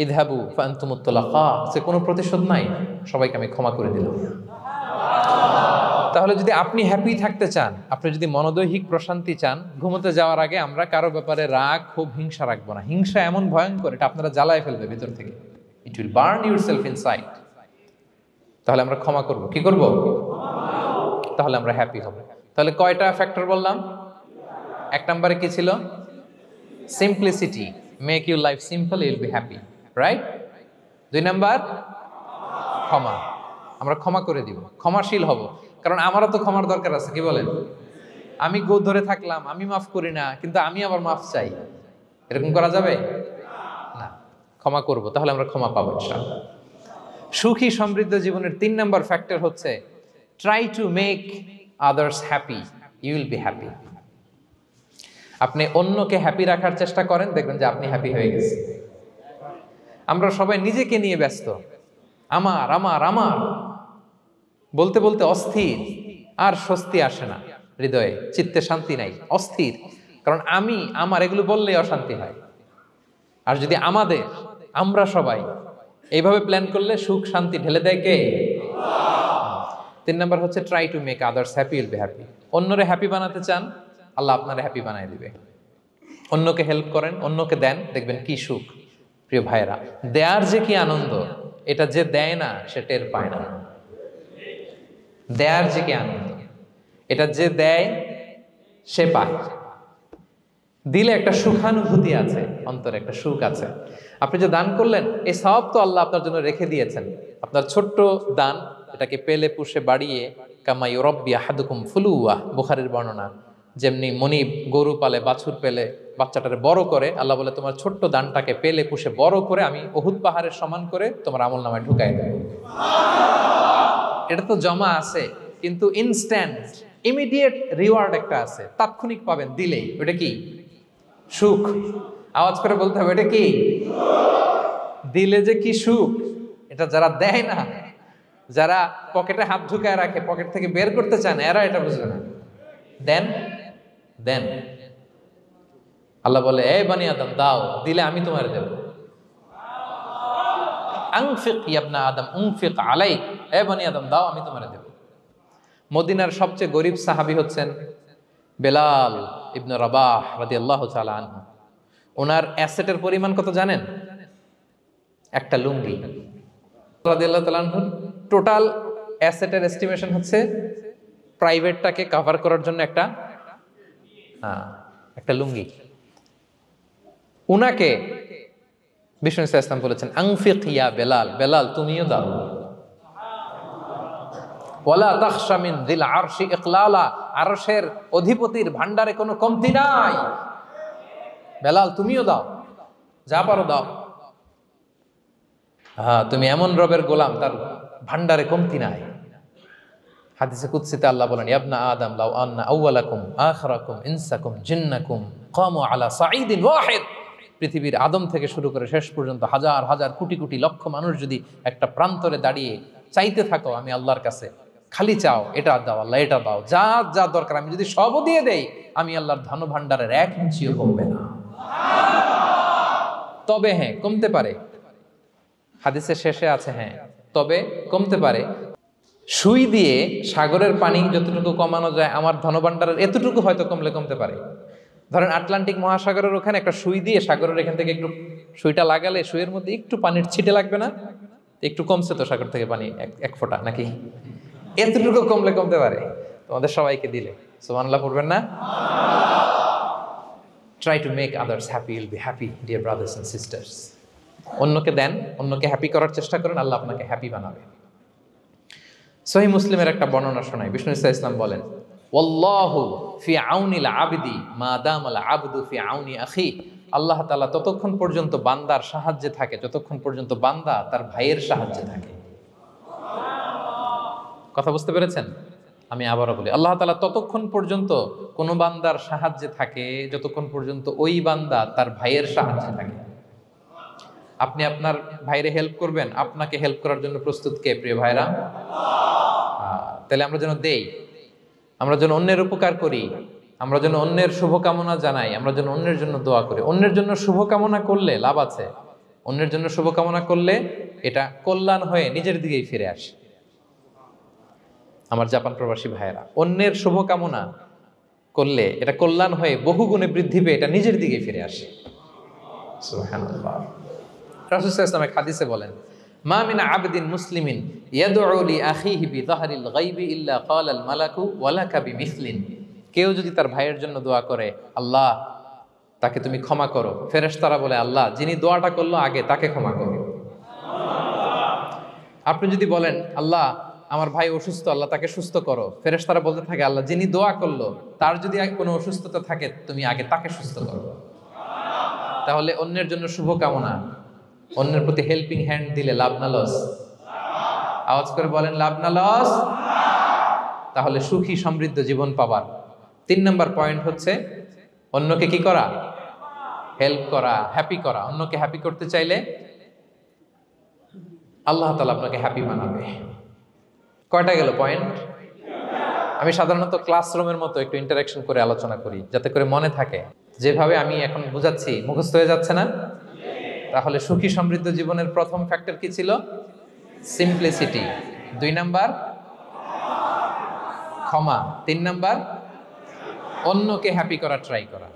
ইযহাবু ফাআনতুমুত তুলাকা, সে কোনো প্রতিশোধ নাই, সবাইকে আমি ক্ষমা করে দিলাম। তাহলে যদি আপনি হ্যাপি থাকতে চান, আপনি যদি মনোদৈহিক প্রশান্তি চান, ঘুমোতে যাওয়ার আগে আমরা কারো ব্যাপারে রাগ, ক্ষোভ, হিংসা রাখবো না। হিংসা এমন ভয়ঙ্কর, এটা আপনারা জ্বালায় ফেলবে ভিতর থেকে। It will burn yourself inside. তাহলে আমরা ক্ষমা করব। কি করব? তাহলে আমরা হ্যাপি হব। তাহলে কয়টা ফ্যাক্টর বললাম? 1 নম্বরে কি ছিল? Simplicity, make your life simple, you will be happy, right? 2 number ক্ষমা, আমরা ক্ষমা করে দিব, ক্ষমাশীল হব। কারণ আমারও তো ক্ষমার দরকার আছে, কি বলেন? আমি গো ধরে থাকলাম, আমি মাফ করি না, কিন্তু আমি আবার মাফ চাই, এরকম করা যাবে না। ক্ষমা করব, তাহলে আমরা ক্ষমা পাবো ইনশাআল্লাহ। সুখী সমৃদ্ধ জীবনের 3 নাম্বার ফ্যাক্টর হচ্ছে try to make others happy, you will be happy. আপনি অন্যকে হ্যাপি রাখার চেষ্টা করেন, দেখবেন যে আপনি হ্যাপি হয়ে গেছেন। আমরা সবাই নিজেকে নিয়ে ব্যস্ত, আমার আমার আমার বলতে বলতে অস্থির, আর স্বস্তি আসে না হৃদয়ে, চিত্তে শান্তি নাই, অস্থির। কারণ আমি আমার এগুলো বললেই অশান্তি হয়। আর যদি আমাদের, আমরা সবাই এইভাবে প্ল্যান করলে সুখ শান্তি ঢেলে দেয় কে? 3 নাম্বার হচ্ছে try to make others happy, will be happy. অন্যরে হ্যাপি বানাতে চান, আল্লাহ আপনারে হ্যাপি বানায় দিবে। অন্যকে হেল্প করেন, অন্যকে দেন, দেখবেন কি সুখ। প্রিয় ভাইয়েরা, দেয়ার যে কি আনন্দ, এটা যে দেয় না সে টের পায় না। দেয়ার যে কি আনন্দ, এটা যে দেয় সে পায়। দিলে একটা সুখানুভূতি আছে, অন্তরে একটা সুখ আছে। আপনি যে দান করলেন, এই সওয়াব তো আল্লাহ আপনার জন্য রেখে দিয়েছেন। আপনার ছোট্ট দান, এটাকে পেলে পুষে বাড়িয়ে, কামা ইউরাব্বি আহাদুকুম ফুলুয়া, বুখারীর বর্ণনা, যেমনি মনিব গরু পালে, বাছুর পেলে বাচ্চাটারে বড় করে, আল্লাহ বলে তোমার ছোট্ট দানটাকে পেলে পুষে বড় করে আমি উহুদ পাহাড়ের সমান করে তোমার আমলনামায় ঢুকাই দেব। এটা তো জমা আছে, কিন্তু ইনস্ট্যান্ট ইমিডিয়েট রিওয়ার্ড একটা আছে, তাৎক্ষণিক পাবেন দিলেই। ওটা কি? সুখ। আওয়াজ করে বলতে হবে, এটা কি? দিলে যে কি সুখ, এটা যারা দেয় না, যারা পকেটে হাত ঢুকায় রাখে, পকেট থেকে বের করতে চান, এরা এটা বুঝবে না। দেন দেন, আল্লাহ বলে, এ বানি আদম দাও, দিলে আমি তোমার দেব। আনফিক ইয়া আদম উনফিক আলাইক, এ বানি আদম দাও, আমি তোমার দেব। মদিনার সবচেয়ে গরিব সাহাবী হচ্ছেন বেলাল ইবনে রাবাহ রাদিয়াল্লাহু তাআলা আনহু। ওনার অ্যাসেটের পরিমাণ কত জানেন? একটা লুঙ্গি। রাদিয়াল্লাহু তাআলা আনহুর টোটাল অ্যাসেটের এস্টিমেশন হচ্ছে প্রাইভেটটাকে কভার করার জন্য একটা লুঙ্গি। উনাকে বিষ্ণু ইসলাম বলেছেন আনফিক ইয়া বেলাল, বেলাল তুমিও দাও। ওয়ালা তাখশা মিন যিল আরশি ইকলালা, আরশের অধিপতির ভান্ডারে কোনো কমতি নাই, বেলাল তুমিও দাও, যা পারো দাও। হ্যাঁ, তুমি এমন রবের গোলাম তার ভান্ডারে কমতি নাই। হাদিসে কুদসিতে আল্লাহ বলেন, ইবনা আদম লাউ আন্না আউওয়ালাকুম আখিরাকুম ইনসাকুম জিন্নাকুম কামু আলা সাঈদিন ওয়াহিদ, পৃথিবীর আদম থেকে শুরু করে শেষ পর্যন্ত হাজার হাজার কোটি কোটি লক্ষ মানুষ যদি একটা প্রান্তরে দাঁড়িয়ে চাইতে থাকো আমি আল্লাহর কাছে, খালি চাও এটা দাও আল্লাহ, এটা দাও, যা যা দরকার আমি যদি সবও দিয়ে দেই, আমি আল্লাহর ধন ভান্ডারের 1 ইঞ্চিও কমবে না। তবে হ্যাঁ, কমতে পারে, হাদিসের শেষে আছে হ্যাঁ তবে কমতে পারে। সুই দিয়ে সাগরের পানি যতটুকু কমানো যায় আমার ধনভাণ্ডারের এতটুকু হয়তো কমতে পারে। ধরেন আটলান্টিক মহাসাগরের ওখানে একটা সুই দিয়ে সাগরের এখান থেকে একটু সুইটা লাগালে সুইয়ের মধ্যে একটু পানির ছিটে লাগবে না? একটু কমছে তো সাগর থেকে পানি, এক ফোঁটা নাকি? এতটুকু কমতে পারে তোমাদের সবাইকে দিলে। সুবহানাল্লাহ পড়বেন না? Try to make others happy, will be happy dear brothers and sisters. অন্যকে দেন, অন্যকে হ্যাপি করার চেষ্টা করেন, আল্লাহ আপনাকে হ্যাপি বানাবে। সহিহ মুসলিমের একটা বর্ণনা শোনাই, বিষ্ণু ইসলাম বলেন, ওয়াল্লাহু ফি আউনিল আবদি মা দামাল আবদু ফি আউনি আখি, আল্লাহ তাআলা ততক্ষণ পর্যন্ত বান্দার সাহায্যে থাকে যতক্ষণ পর্যন্ত বান্দা তার ভাইয়ের সাহায্যে থাকে। কথা বুঝতে পেরেছেন? আমি আবারও বলি, আল্লাহ তাআলা ততক্ষণ পর্যন্ত কোন বান্দার সাহায্যে থাকে যতক্ষণ পর্যন্ত ওই বান্দা তার ভাইয়ের সাহায্যে থাকে। আপনি আপনার ভাইরে হেল্প করবেন, আপনাকে হেল্প করার জন্য প্রস্তুত কে প্রিয় ভাইরা? তাহলে আমরা যেন দেই, আমরা যেন অন্যের উপকার করি, আমরা যেন অন্যের শুভকামনা জানাই, আমরা যেন অন্যের জন্য দোয়া করি। অন্যের জন্য শুভকামনা করলে লাভ আছে, অন্যের জন্য শুভকামনা করলে এটা কল্যাণ হয়ে নিজের দিকেই ফিরে আসে। আমার জাপান প্রবাসী ভাইয়েরা, অন্যের শুভকামনা করলে এটা কল্যাণ হয়ে বহুগুণে বৃদ্ধি পেয়ে এটা নিজের দিকে ফিরে আসে। সুবহানাল্লাহ। রাসূল সাল্লাল্লাহু আলাইহি ওয়াসাল্লাম হাদিসে বলেন, মা মিন আবদিন মুসলিমিন ইয়াদউ লি আখিহি বিযাহরিল গায়বি ইল্লা ক্বালাল মালাকু ওয়ালাকা বিমিসলিন, কেউ যদি তার ভাইয়ের জন্য দোয়া করে আল্লাহ তাকে তুমি ক্ষমা করো, ফেরেশতারা বলে আল্লাহ যিনি দোয়াটা করলো আগে তাকে ক্ষমা করো। আপনি যদি বলেন আল্লাহ আমার ভাই অসুস্থ, আল্লাহ তাকে সুস্থ করো, ফেরেশতারা বলতে থাকে আল্লাহ যিনি দোয়া করলো তার যদি কোনো অসুস্থতা থাকে তুমি আগে তাকে সুস্থ করো। তাহলে অন্যের জন্য শুভকামনা, অন্যের প্রতি হেল্পিং হ্যান্ড দিলে লাভ না লস? আওয়াজ করে বলেন লাভ না লস? তাহলে সুখী সমৃদ্ধ জীবন পাবার 3 নম্বর পয়েন্ট হচ্ছে অন্যকে কি করা? হেল্প করা, হ্যাপি করা। অন্যকে হ্যাপি করতে চাইলে আল্লাহ তাআলা আপনাকে হ্যাপি বানাবে। কয়টা গেল পয়েন্ট? আমি সাধারণত ক্লাসরুমের মতো একটু ইন্টারাকশন করে আলোচনা করি যাতে করে মনে থাকে। যেভাবে আমি এখন বুঝাচ্ছি মুখস্থ হয়ে যাচ্ছে না? তাহলে সুখী সমৃদ্ধ জীবনের প্রথম ফ্যাক্টর কি ছিল? সিম্পলিসিটি। 2 নাম্বার ক্ষমা। 3 নাম্বার অন্যকে হ্যাপি করা ট্রাই করা।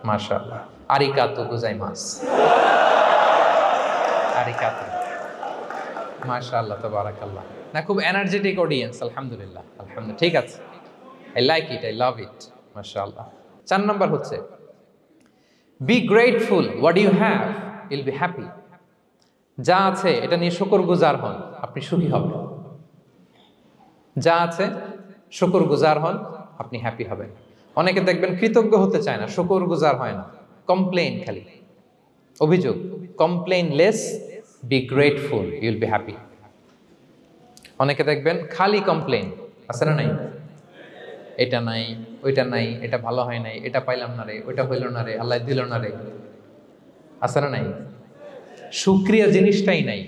মাশাআল্লাহ। আরিকাতু গোজাইমাস। আরিকাতু। মাশাআল্লাহ তাবারাকাল্লাহ। না, খুব এনার্জেটিক অডিয়েন্স। আলহামদুলিল্লাহ, আলহামদুলিল্লাহ। ঠিক আছে, I like it, I love it. মাশাআল্লাহ। 4 নাম্বার হচ্ছে be grateful what you have, you'll be happy. যা আছে এটা নিয়ে শুকরগুজার হন, আপনি সুখী হবেন। যা আছে শুকরগুজার হন, আপনি হ্যাপি হবেন। অনেকে দেখবেন কৃতজ্ঞ হতে চায় না, শুকরগুজার হয় না, কমপ্লেইন, খালি অভিযোগ। Complain less, be grateful, Yule be happy. অনেকে দেখবেন খালি কমপ্লেইন, আছে না নাই? এটা নাই, ওইটা নাই, এটা ভালো হয় নাই, এটা পাইলাম না রে, ওইটা হইল না রে, আল্লাহ দিল না রে, আছে না নাই? শুকরিয়া জিনিসটাই নাই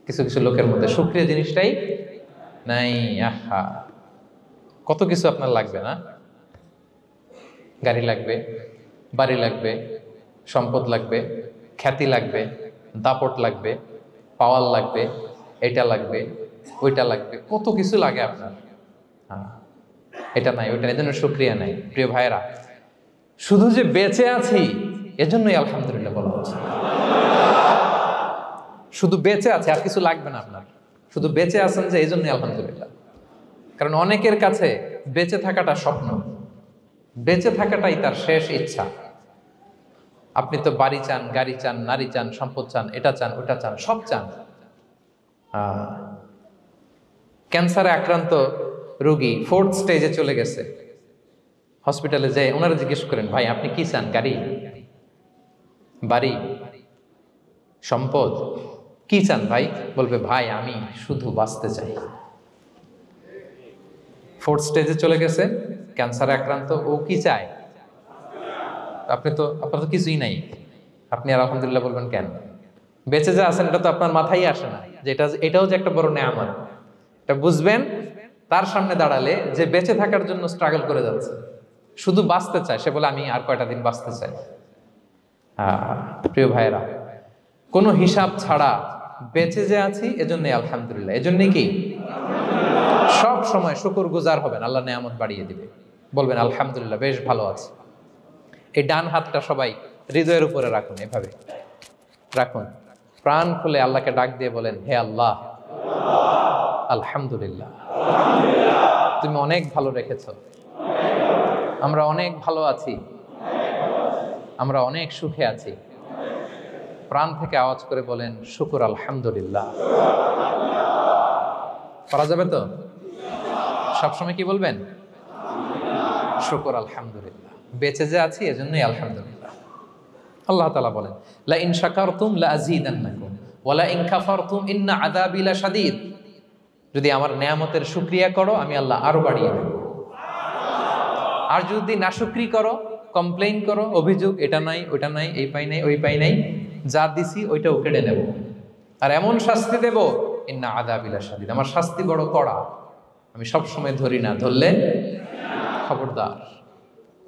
কিছু কিছু লোকের মধ্যে, শুকরিয়া জিনিসটাই নাই। আহা, কত কিছু আপনার লাগবে না? গাড়ি লাগবে, বাড়ি লাগবে, সম্পদ লাগবে, খ্যাতি লাগবে, দাপট লাগবে, পাওয়ার লাগবে, এটা লাগবে, ওইটা লাগবে, কত কিছু লাগে আপনার। হ্যাঁ, এটা নাই, ওইটা, এজন্য শুকরিয়া নাই। প্রিয় ভাইরা, শুধু যে বেঁচে আছি এজন্যই আলহামদুলিল্লাহ বলা হচ্ছে। শুধু বেঁচে আছে, আর কিছু লাগবে না আপনার, শুধু বেঁচে আছেন যে এই জন্যই আলহামদুলিল্লাহ। কারণ অনেকের কাছে বেঁচে থাকাটা স্বপ্ন, বেঁচে থাকাটাই তার শেষ ইচ্ছা। আপনি তো বাড়ি চান, গাড়ি চান, নারী চান, সম্পদ চান, এটা চান, ওটা চান, সব চান। ক্যান্সারে আক্রান্ত রোগী 4th স্টেজে চলে গেছে, হসপিটালে যায়, ওনারা জিজ্ঞেস করেন, ভাই আপনি কি চান? গাড়ি, বাড়ি, সম্পদ, কি চান ভাই? বলবে, ভাই আমি শুধু বাঁচতে চাই। 4th স্টেজে চলে গেছে, ক্যান্সারে আক্রান্ত, ও কি চায়? আপনার তো কিছুই নাই, আপনি আর আলহামদুলিল্লাহ বলবেন কেন? বেঁচে যে আছেন এটা তো আপনার মাথায় আসে না, যে এটাও যে একটা বড় নেয়ামত। এটা বুঝবেন তার সামনে দাঁড়ালে, যে বেঁচে থাকার জন্য স্ট্রাগল করে যাচ্ছে, শুধু বাঁচতে চায়, সে বলে আমি আর কয়টা দিন বাঁচতে চাই। প্রিয় ভাইয়েরা, কোনো হিসাব ছাড়া বেঁচে যে আছি এজন্যই আলহামদুলিল্লাহ। এজন্যই কি সব সময় শুকর গুজার হবেন, আল্লাহ নেয়ামত বাড়িয়ে দিবে, বলবেন আলহামদুলিল্লাহ বেশ ভালো আছে। এই ডান হাতটা সবাই হৃদয়ের উপরে রাখুন, এভাবে রাখুন, প্রাণ খুলে আল্লাহকে ডাক দিয়ে বলেন, হে আল্লাহ, আলহামদুলিল্লাহ, তুমি অনেক ভালো রেখেছ, আমরা অনেক ভালো আছি, আমরা অনেক সুখে আছি। প্রাণ থেকে আওয়াজ করে বলেন, শুকুর আলহামদুলিল্লাহ। করা যাবে তো? সবসময় কি বলবেন? শুকুর আলহামদুলিল্লাহ, বেঁচে যে আছি এজন্যই আলহামদুলিল্লাহ। আল্লাহ তাআলা বলেন, লা ইন শাকারতুম লা আযীদান্নাকুম ওয়া লা ইন কাফারতুম ইন্না আযাবি লাশাদীদ। যদি আমার নেয়ামতের শুকরিয়া করো আমি আল্লাহ আরো বাড়িয়ে দেব, আর যদি নাশুকরি করো, কমপ্লেইন করো, অভিযোগ এটা নাই ওটা নাই, এই পাই নাই ওই পাই নাই, যা দিছি ওইটাও কেড়ে নেব, আর এমন শাস্তি দেব, ইন্না আযাবি লাশাদীদ, আমার শাস্তি বড় কড়া, আমি সব সময় ধরি না, ধরলে খবরদার।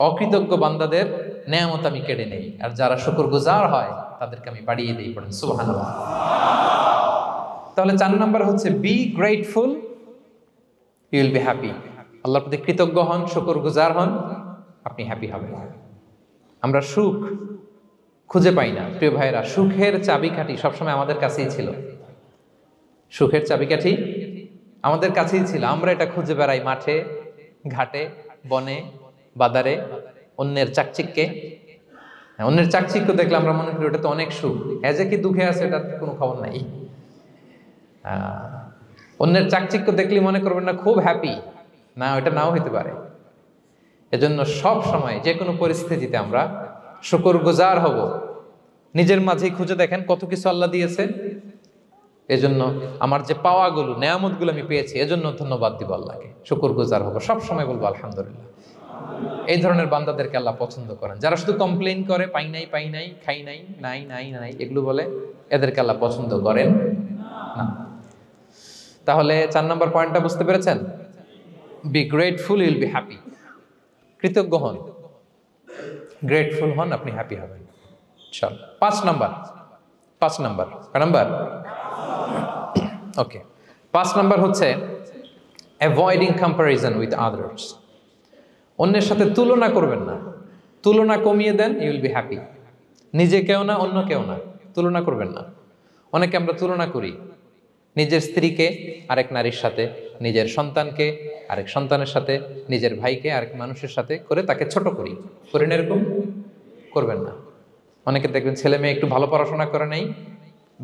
অকৃতজ্ঞ বান্দাদের নেয়ামত আমি কেড়ে নেই, আর যারা শুকরগুজার হয় তাদেরকে আমি বাড়িয়ে দিই। পড়েন সুবহানাল্লাহ। তাহলে 4 নাম্বার হচ্ছে be grateful, you will be happy. আল্লাহর প্রতি কৃতজ্ঞ হন, শুকরগুজার হন, আপনি হ্যাপি হবেন। আমরা সুখ খুঁজে পাই না প্রিয় ভাইয়েরা, সুখের চাবিকাঠি সবসময় আমাদের কাছেই ছিল, সুখের চাবিকাঠি আমাদের কাছেই ছিল, আমরা এটা খুঁজে বেড়াই মাঠে ঘাটে, বনে বাদারে, অন্যের চাকচিক্যে। অন্যের চাকচিক্য দেখলে আমরা মনে করি ওটা তো অনেক সুখ, যে কি দুঃখে আছে এটার কোনো খবর নাই। অন্যের চাকচিক্য দেখলে মনে করবেন না খুব হ্যাপি, না ওটা নাও হইতে পারে। এজন্য সব সময় যে কোনো পরিস্থিতিতে আমরা শুকরগুজার হব। নিজের মাঝেই খুঁজে দেখেন কত কিছু আল্লাহ দিয়েছে, এজন্য আমার যে পাওয়াগুলো নেয়ামতগুলো আমি পেয়েছি এজন্য ধন্যবাদ দিব আল্লাহকে, শুকরগুজার হব, সব সময় বলবো আলহামদুলিল্লাহ। এই ধরনের বান্দাদেরকে আল্লাহ পছন্দ করেন। যারা শুধু কমপ্লেইন করে, পাই নাই পাই নাই, খাই নাই, নাই নাই নাই, এগুলো বলে, এদেরকে আল্লাহ পছন্দ করেন না। তাহলে 4 নম্বর পয়েন্টটা বুঝতে পেরেছেন? Be grateful, you will be happy. কৃতজ্ঞ হন, গ্রেটফুল হন, আপনি হ্যাপি হবেন। চল 5 নাম্বার ওকে, 5 নাম্বার হচ্ছে অ্যাভয়েডিং কম্প্যারিজন উইথ আদার্স। অন্যের সাথে তুলনা করবেন না, তুলনা কমিয়ে দেন, ইউ উইল বি হ্যাপি। নিজে কেউ না, অন্য কেউ না, তুলনা করবেন না। অনেকে আমরা তুলনা করি, নিজের স্ত্রীকে আরেক নারীর সাথে, নিজের সন্তানকে আরেক সন্তানের সাথে, নিজের ভাইকে আরেক মানুষের সাথে করে তাকে ছোট করি, করেন? এরকম করবেন না। অনেকে দেখবেন ছেলে মেয়ে একটু ভালো পড়াশোনা করে নাই,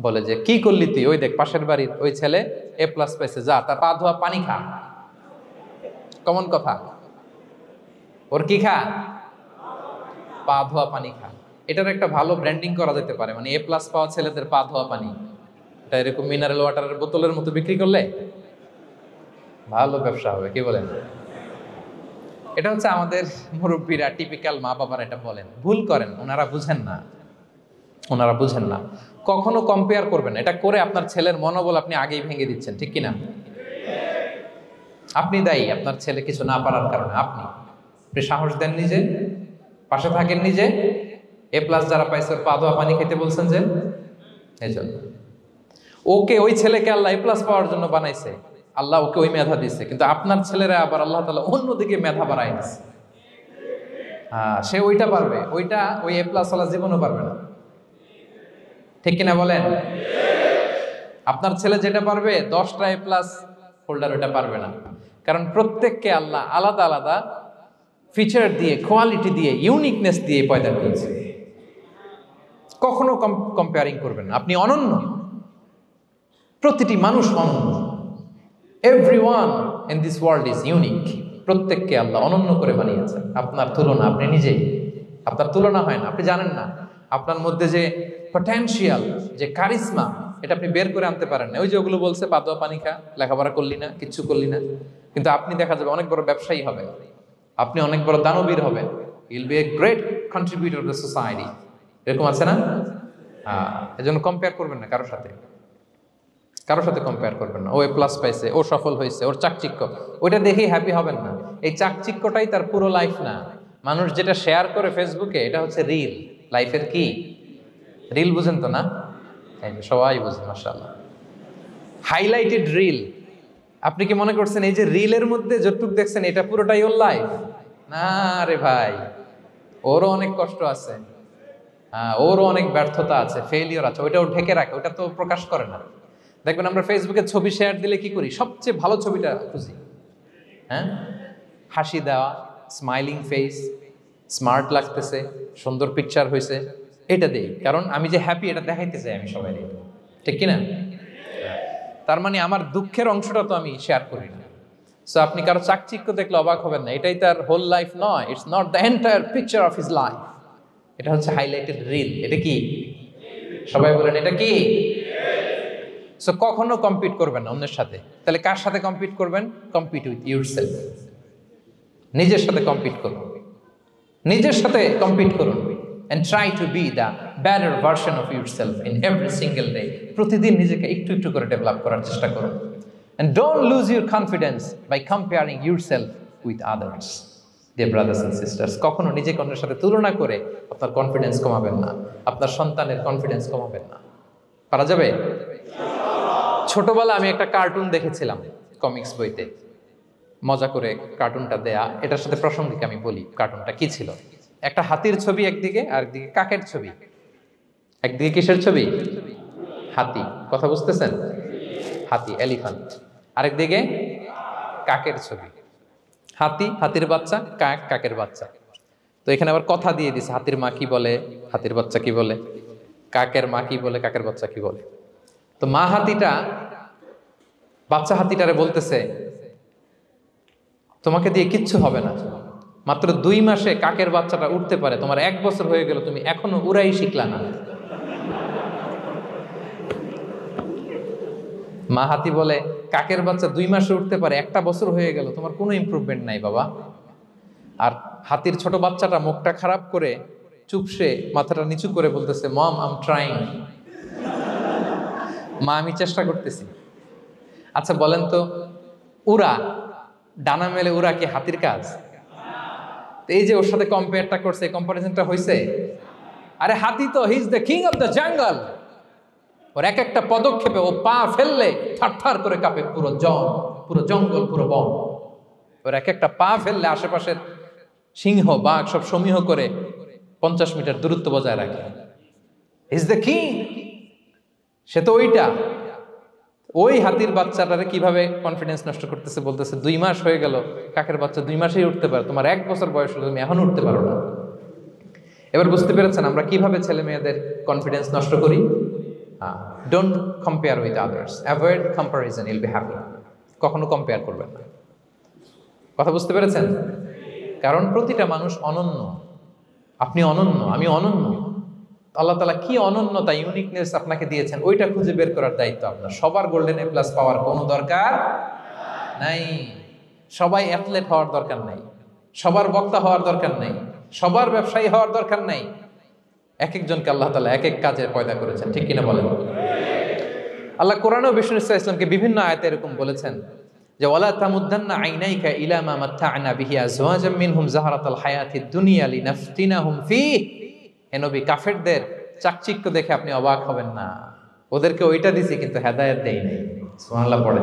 বলে যে কি করলি তুই, ওই দেখ পাশের বাড়ির ওই ছেলে A+ পাইছে, যা তার পা ধোয়া পানি খা। কমন কথা, ওর কি খা? পা ধোয়া পানি খা। এটার একটা ভালো ব্র্যান্ডিং করা যেতে পারে, মানে A+ পাওয়া ছেলেদের পা ধোয়া পানি, এটা এরকম মিনারেল ওয়াটারের বোতলের মতো বিক্রি করলে ভালো ব্যবসা হবে, কি বলেন? এটা হচ্ছে আমাদের মুরব্বীরা, টিপিক্যাল মা বাবারা এটা বলেন, ভুল করেন, ওনারা বুঝেন না। কখনো কম্পেয়ার করবেন, এটা করে আপনার ছেলের মনোবল আপনি আগেই ভেঙে দিচ্ছেন, ঠিক কিনা? আপনি দায়ী আপনার ছেলে কিছু না পারার কারণে। আপনি সাহস দেন নিজে, পাশে থাকেন নিজে। A+ যারা পাইছে ওর পা ধোয়া পানি খেতে বলছেন যে, এই জন্য ওকে, ওই ছেলেকে আল্লাহ A+ পাওয়ার জন্য বানাইছে, আল্লাহ ওকে ওই মেধা দিচ্ছে, কিন্তু আপনার ছেলেরা আবার আল্লাহ তাআলা অন্যদিকে মেধা বাড়াই দিচ্ছে। সে ওইটা পারবে, ওইটা ওই A+ ওয়ালা জীবনও পারবে না, ঠিক কিনা বলেন? আপনার ছেলে যেটা পারবে 10টা A+ হোল্ডার ওইটা পারবে না, কারণ প্রত্যেককে আল্লাহ আলাদা আলাদা ফিচার দিয়ে, কোয়ালিটি দিয়ে, ইউনিকনেস দিয়ে পয়দা করেছে। কখনো কম্পেয়ারিং করবেন না। আপনি অনন্য, প্রতিটি মানুষ অনন্য। Everyone in this world is unique. প্রত্যেককে আল্লাহ অনন্য করে বানিয়েছেন। আপনার তুলনা আপনি নিজেই, আপনার তুলনা হয় না, আপনি জানেন না। আপনার মধ্যে যে পটেনশিয়াল, যে কারিশমা, এটা আপনি বের করে আনতে পারেন না। ওই যে ওগুলো বলছে পাদোয়া পানি খা, লেখাপড়া করলি না, কিচ্ছু করলি না, কিন্তু আপনি দেখা যাবে অনেক বড় ব্যবসায়ী হবেন, আপনি অনেক বড় দানবীর হবেন। You'll B a great contributor two society. এরকম আছে না? এজন্য কম্পেয়ার করবেন না কারোর সাথে, কারোর সাথে কম্পেয়ার করবেন না। ও প্লাস পাইছে, ও সফল হয়েছে, ওর চাকচিক্য, ওইটা দেখেই হ্যাপি হবেন না। এই চাকচিক্যটাই তার পুরো লাইফ না। মানুষ যেটা শেয়ার করে ফেসবুকে, এটা হচ্ছে রিল। লাইফের কি রিল? বুঝেন তো না? এই যে সবাই বুঝেন, মাশাআল্লাহ। Highlighted reel. আপনি কি মনে করছেন এই যে রিলের মধ্যে যতটুকু দেখছেন এটা পুরোটাই ওর লাইফ? না রে ভাই, ওরও অনেক কষ্ট আছে, ওরও অনেক ব্যর্থতা আছে, ফেইলিওর আছে, ওইটা ও ঢেকে রাখে, ওটা তো প্রকাশ করে না। দেখবেন আমরা ফেসবুকে ছবি শেয়ার দিলে কি করি? সবচেয়ে ভালো ছবিটা খুঁজি, হ্যাঁ, হাসি দেওয়া, স্মাইলিং ফেস, স্মার্ট লাগতেছে, সুন্দর পিকচার হয়েছে, এটা দেই। কারণ আমি যে হ্যাপি এটা দেখাইতে চাই আমি সবাই, ঠিক কিনা? তার মানে আমার দুঃখের অংশটা তো আমি শেয়ার করি না। সো আপনি কারো চাকচিক্য দেখলে অবাক হবেন না, এটাই তার হোল লাইফ নয়। It's not the entire picture of his life. এটা হচ্ছে হাইলাইটেড রিল। এটা কি? সবাই বলেন এটা কি? সো কখনো কম্পিট করবেন না অন্যের সাথে। তাহলে কার সাথে কম্পিট করবেন? Compete with yourself. নিজের সাথে কম্পিট করুন, নিজের সাথে কম্পিট করুন। and try to be the better version of yourself in every single day. প্রতিদিন নিজেকে একটু একটু করে ডেভেলপ করার চেষ্টা করুন। and don't lose your confidence by comparing yourself with others. Dear brothers and sisters, কখনো নিজেকে অন্যের সাথে তুলনা করে আপনার কনফিডেন্স কমাবেন না, আপনার সন্তানের কনফিডেন্স কমাবেন না। পারা যাবে? ছোটবেলা আমি একটা কার্টুন দেখেছিলাম কমিক্স বইতে, মজা করে কার্টুনটা দেয়া। এটার সাথে প্রাসঙ্গিক আমি বলি কার্টুনটা কি ছিল। একটা হাতির ছবি একদিকে, আর একদিকে কাকের ছবি। একদিকে কিসের ছবি? হাতি। কথা বুঝতেছেন? হাতি, এলিফ্যান্ট। আরেকদিকে কাকের ছবি। হাতি, হাতির বাচ্চা, কাক, কাকের বাচ্চা। তো এখানে আবার কথা দিয়ে দিছে, হাতির মা কি বলে, হাতির বাচ্চা কি বলে, কাকের মা কি বলে, কাকের বাচ্চা কি বলে। তো মা হাতিটা বাচ্চা হাতিটারে বলতেছে, তোমাকে দিয়ে কিচ্ছু হবে না, মাত্র 2 মাসে কাকের বাচ্চাটা উঠতে পারে, তোমার 1 বছর হয়ে গেল, তুমি এখনো উড়াই শিখলা না। মা হাতি বলে, কাকের বাচ্চা 2 মাসে উঠতে পারে, 1 বছর হয়ে গেল, তোমার কোনো ইমপ্রুভমেন্ট নাই বাবা। আর হাতির ছোট বাচ্চাটা মুখটা খারাপ করে চুপসে মাথাটা নিচু করে বলতেছে, মম আই এম ট্রাইং। মা আমি চেষ্টা করতেছি। আচ্ছা বলেন তো, উড়া, ডানা মেলে উড়া কি হাতির কাজ? এই যে ওর সাথে কম্পেয়ারটা করছে, কম্পারিজনটা হয়েছে। আরে হাতি তো he is the king of the jungle. ওর এক একটা পদক্ষেপে ও পা ফেললে থারথার করে কাঁপে পুরো জঙ্গল, পুরো বন। ওর এক একটা পা ফেললে আশেপাশের সিংহ, বাঘ সব সমীহ করে 50 মিটার দূরত্ব বজায় রাখে। He is the king. সে তো ওইটা। ওই হাতির বাচ্চাটারে কিভাবে কনফিডেন্স নষ্ট করতেছে, বলতেছে 2 মাস হয়ে গেল, কাকের বাচ্চা 2 মাসেই উঠতে পারে, তোমার 1 বছর বয়স হলো, তুমি এখনো উঠতে পারো না। এবার বুঝতে পেরেছেন আমরা কিভাবে ছেলে মেয়েদের কনফিডেন্স নষ্ট করি? Don't compare with others, avoid comparison, Yule be happy. কখনো কম্পেয়ার করবেন না। কথা বুঝতে পেরেছেন? কারণ প্রতিটা মানুষ অনন্য। আপনি অনন্য, আমি অনন্য। আল্লাহ তাআলা কি অনন্যতা, ইউনিকনেস আপনাকে দিয়েছেন, ওইটা খুঁজে বের করার দায়িত্ব আপনার। সবার গোল্ডেন এ প্লাস পাওয়ার কোনো দরকার নাই, সবাই অ্যাথলেট হওয়ার দরকার নাই, সবার বক্তা হওয়ার দরকার নাই, সবার ব্যবসায়ী হওয়ার দরকার নাই। এক একজনকে আল্লাহ তাআলা এক এক কাজে পয়দা করেছেন, ঠিক কিনা বলেন? আল্লাহ কোরআনেও বিষ্ণু ইসলাম ইসলামকে বিভিন্ন আয়াতে এরকম বলেছেন যে ওয়ালা তামুদ্দান্না আইনাইকা ইলা মা মাত্তা'না বিহি আজওয়াজাম মিনহুম যাহরাতাল হায়াতিদ দুনিয়া লিনাফতিনাহুম ফীহ। হে নবী, কাফেরদের চাকচিক্য দেখে আপনি অবাক হবেন না, ওদেরকে ওইটা দিছি কিন্তু হেদায়েত দেই নাই। সুবহানাল্লাহ পড়ে।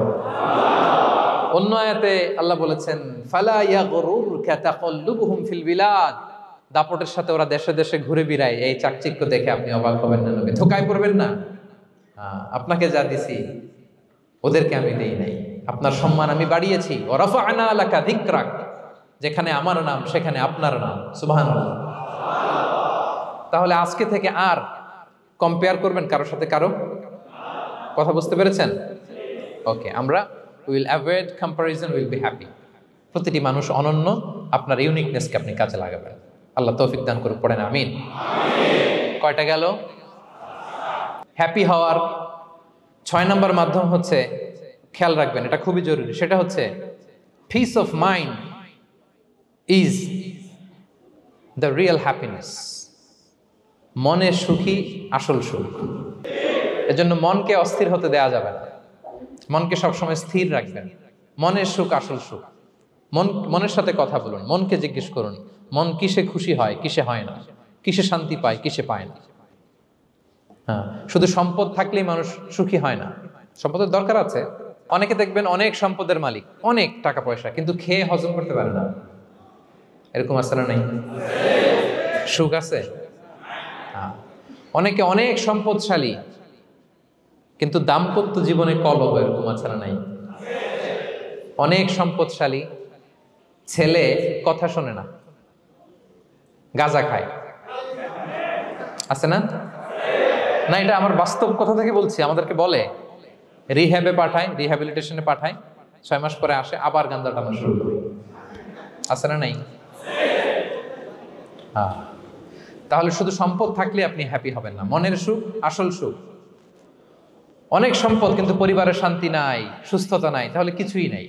অন্য আয়াতে আল্লাহ বলেছেন ফালা ইয়াগরুরকা তাকাল্লুবুহুম ফিল বিলাদ। দাপটের সাথে ওরা দেশে দেশে ঘুরে বেড়ায়, এই চাকচিক্য দেখে আপনি অবাক হবেন না নবী, ধোঁকায় পড়বেন না। আপনাকে যা দিছি ওদেরকে আমি দেই নাই। আপনার সম্মান আমি বাড়িয়েছি। ওয়া রাফা'না লাকা যিকরাক, যেখানে আমার নাম সেখানে আপনার নাম। সুবহানাল্লাহ। তাহলে আজকে থেকে আর কম্পেয়ার করবেন কারোর সাথে কারো? কথা বুঝতে পেরেছেন? ওকে, আমরা will avoid comparison, will be happy. প্রতিটি মানুষ অনন্য, আপনার ইউনিকনেসকে আপনি কাজে লাগাবেন। আল্লাহ তৌফিক দান করুন, পড়েন আমিন। কয়টা গেল? হ্যাপি হওয়ার 6 নম্বর মাধ্যম হচ্ছে, খেয়াল রাখবেন এটা খুবই জরুরি, সেটা হচ্ছে piece of mind is the real happiness. মনের সুখী আসল সুখ। এজন্য মনকে অস্থির হতে দেয়া যাবে না, মনকে সবসময় স্থির রাখবেন। মনের সুখ আসল সুখ। মনের সাথে কথা বলুন, মনকে জিজ্ঞেস করুন মন কিসে খুশি হয়, কিসে হয় না, কিসে শান্তি পায়, কিসে পায় না। হ্যাঁ, শুধু সম্পদ থাকলেই মানুষ সুখী হয় না, সম্পদের দরকার আছে। অনেকে দেখবেন অনেক সম্পদের মালিক, অনেক টাকা পয়সা, কিন্তু খেয়ে হজম করতে পারে না। এরকম আছে না নাই? সুখ আছে? হ্যাঁ। অনেকে অনেক সম্পদশালী, কিন্তু দাম্পত্য জীবনে কলহ, এরকম আছে না নাই? অনেক সম্পদশালী ছেলে কথা শোনে না, গাঁজা খায়, আছে না? না, এটা আমার বাস্তব কথা থেকে বলছি। আমাদেরকে বলে রিহ্যাবে পাঠায়, রিহ্যাবিলিটেশনে পাঠায়, 6 মাস পরে আসে আবার গাঁজা টানা শুরু করে। আছে না নাই? হ্যাঁ। তাহলে শুধু সম্পদ থাকলে আপনি হ্যাপি হবেন না। মনের সুখ আসল সুখ। অনেক সম্পদ কিন্তু পরিবারের শান্তি নাই, সুস্থতা নাই, তাহলে কিছুই নাই।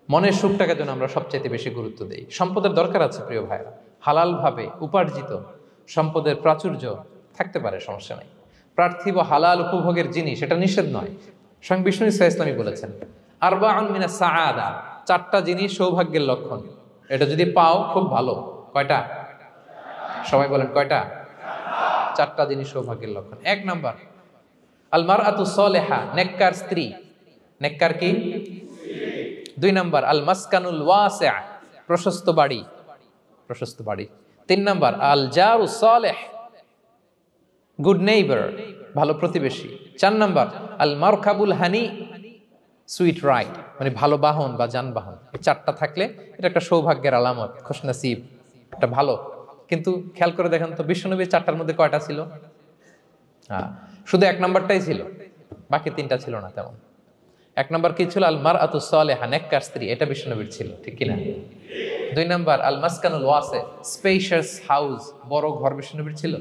মনের সুখটাকে যেন আমরা সবচাইতে বেশি গুরুত্ব দেই। সম্পদের দরকার আছে প্রিয় ভাইরা, হালাল ভাবে উপার্জিত সম্পদের প্রাচুর্য থাকতে পারে, সমস্যা নাই। পার্থিব হালাল উপভোগের জিনিস, এটা নিষেধ নয়। স্বয়ং বিষ্ণু ইসা ইসলামী বলেছেন আরবাউন মিনাস সাআদা, 4টা জিনিস সৌভাগ্যের লক্ষণ। এটা যদি পাও খুব ভালো। কয়টা? সবাই বলেন কয়টা? 4টা জিনিস সৌভাগ্যের লক্ষণ। 1 নাম্বার আল মারআতু সালেহা, নেককার স্ত্রী। নেককার কি? 2 নাম্বার আল মাসকানুল ওয়াসিআ, প্রশস্ত বাড়ি, প্রশস্ত বাড়ি। 3 নাম্বার আল জারু সালেহ, গুড নেইবার, ভালো প্রতিবেশী। 4 নাম্বার আল মারকাবুল হানি, সুইট রাইড, মানে ভালো বাহন বা যানবাহন। এই 4টা থাকলে এটা একটা সৌভাগ্যের আলামত, খুশনসিব, এটা ভালো। কিন্তু খেয়াল করে দেখেন তো বিশ্বনবীর 4টার মধ্যে কয়টা ছিল? হ্যাঁ, শুধু 1 নাম্বারটাই ছিল, বাকি 3টা ছিল না তেমন। 1 নাম্বার কি ছিল? আল মারআতু সালেহা, নেককার স্ত্রী, এটা বিশ্বনবীর ছিল, ঠিক কিনা? 2 নাম্বার আল মাসকানুল ওয়াসি, স্পেশাস হাউস, বড় ঘর, বিশ্বনবীর ছিল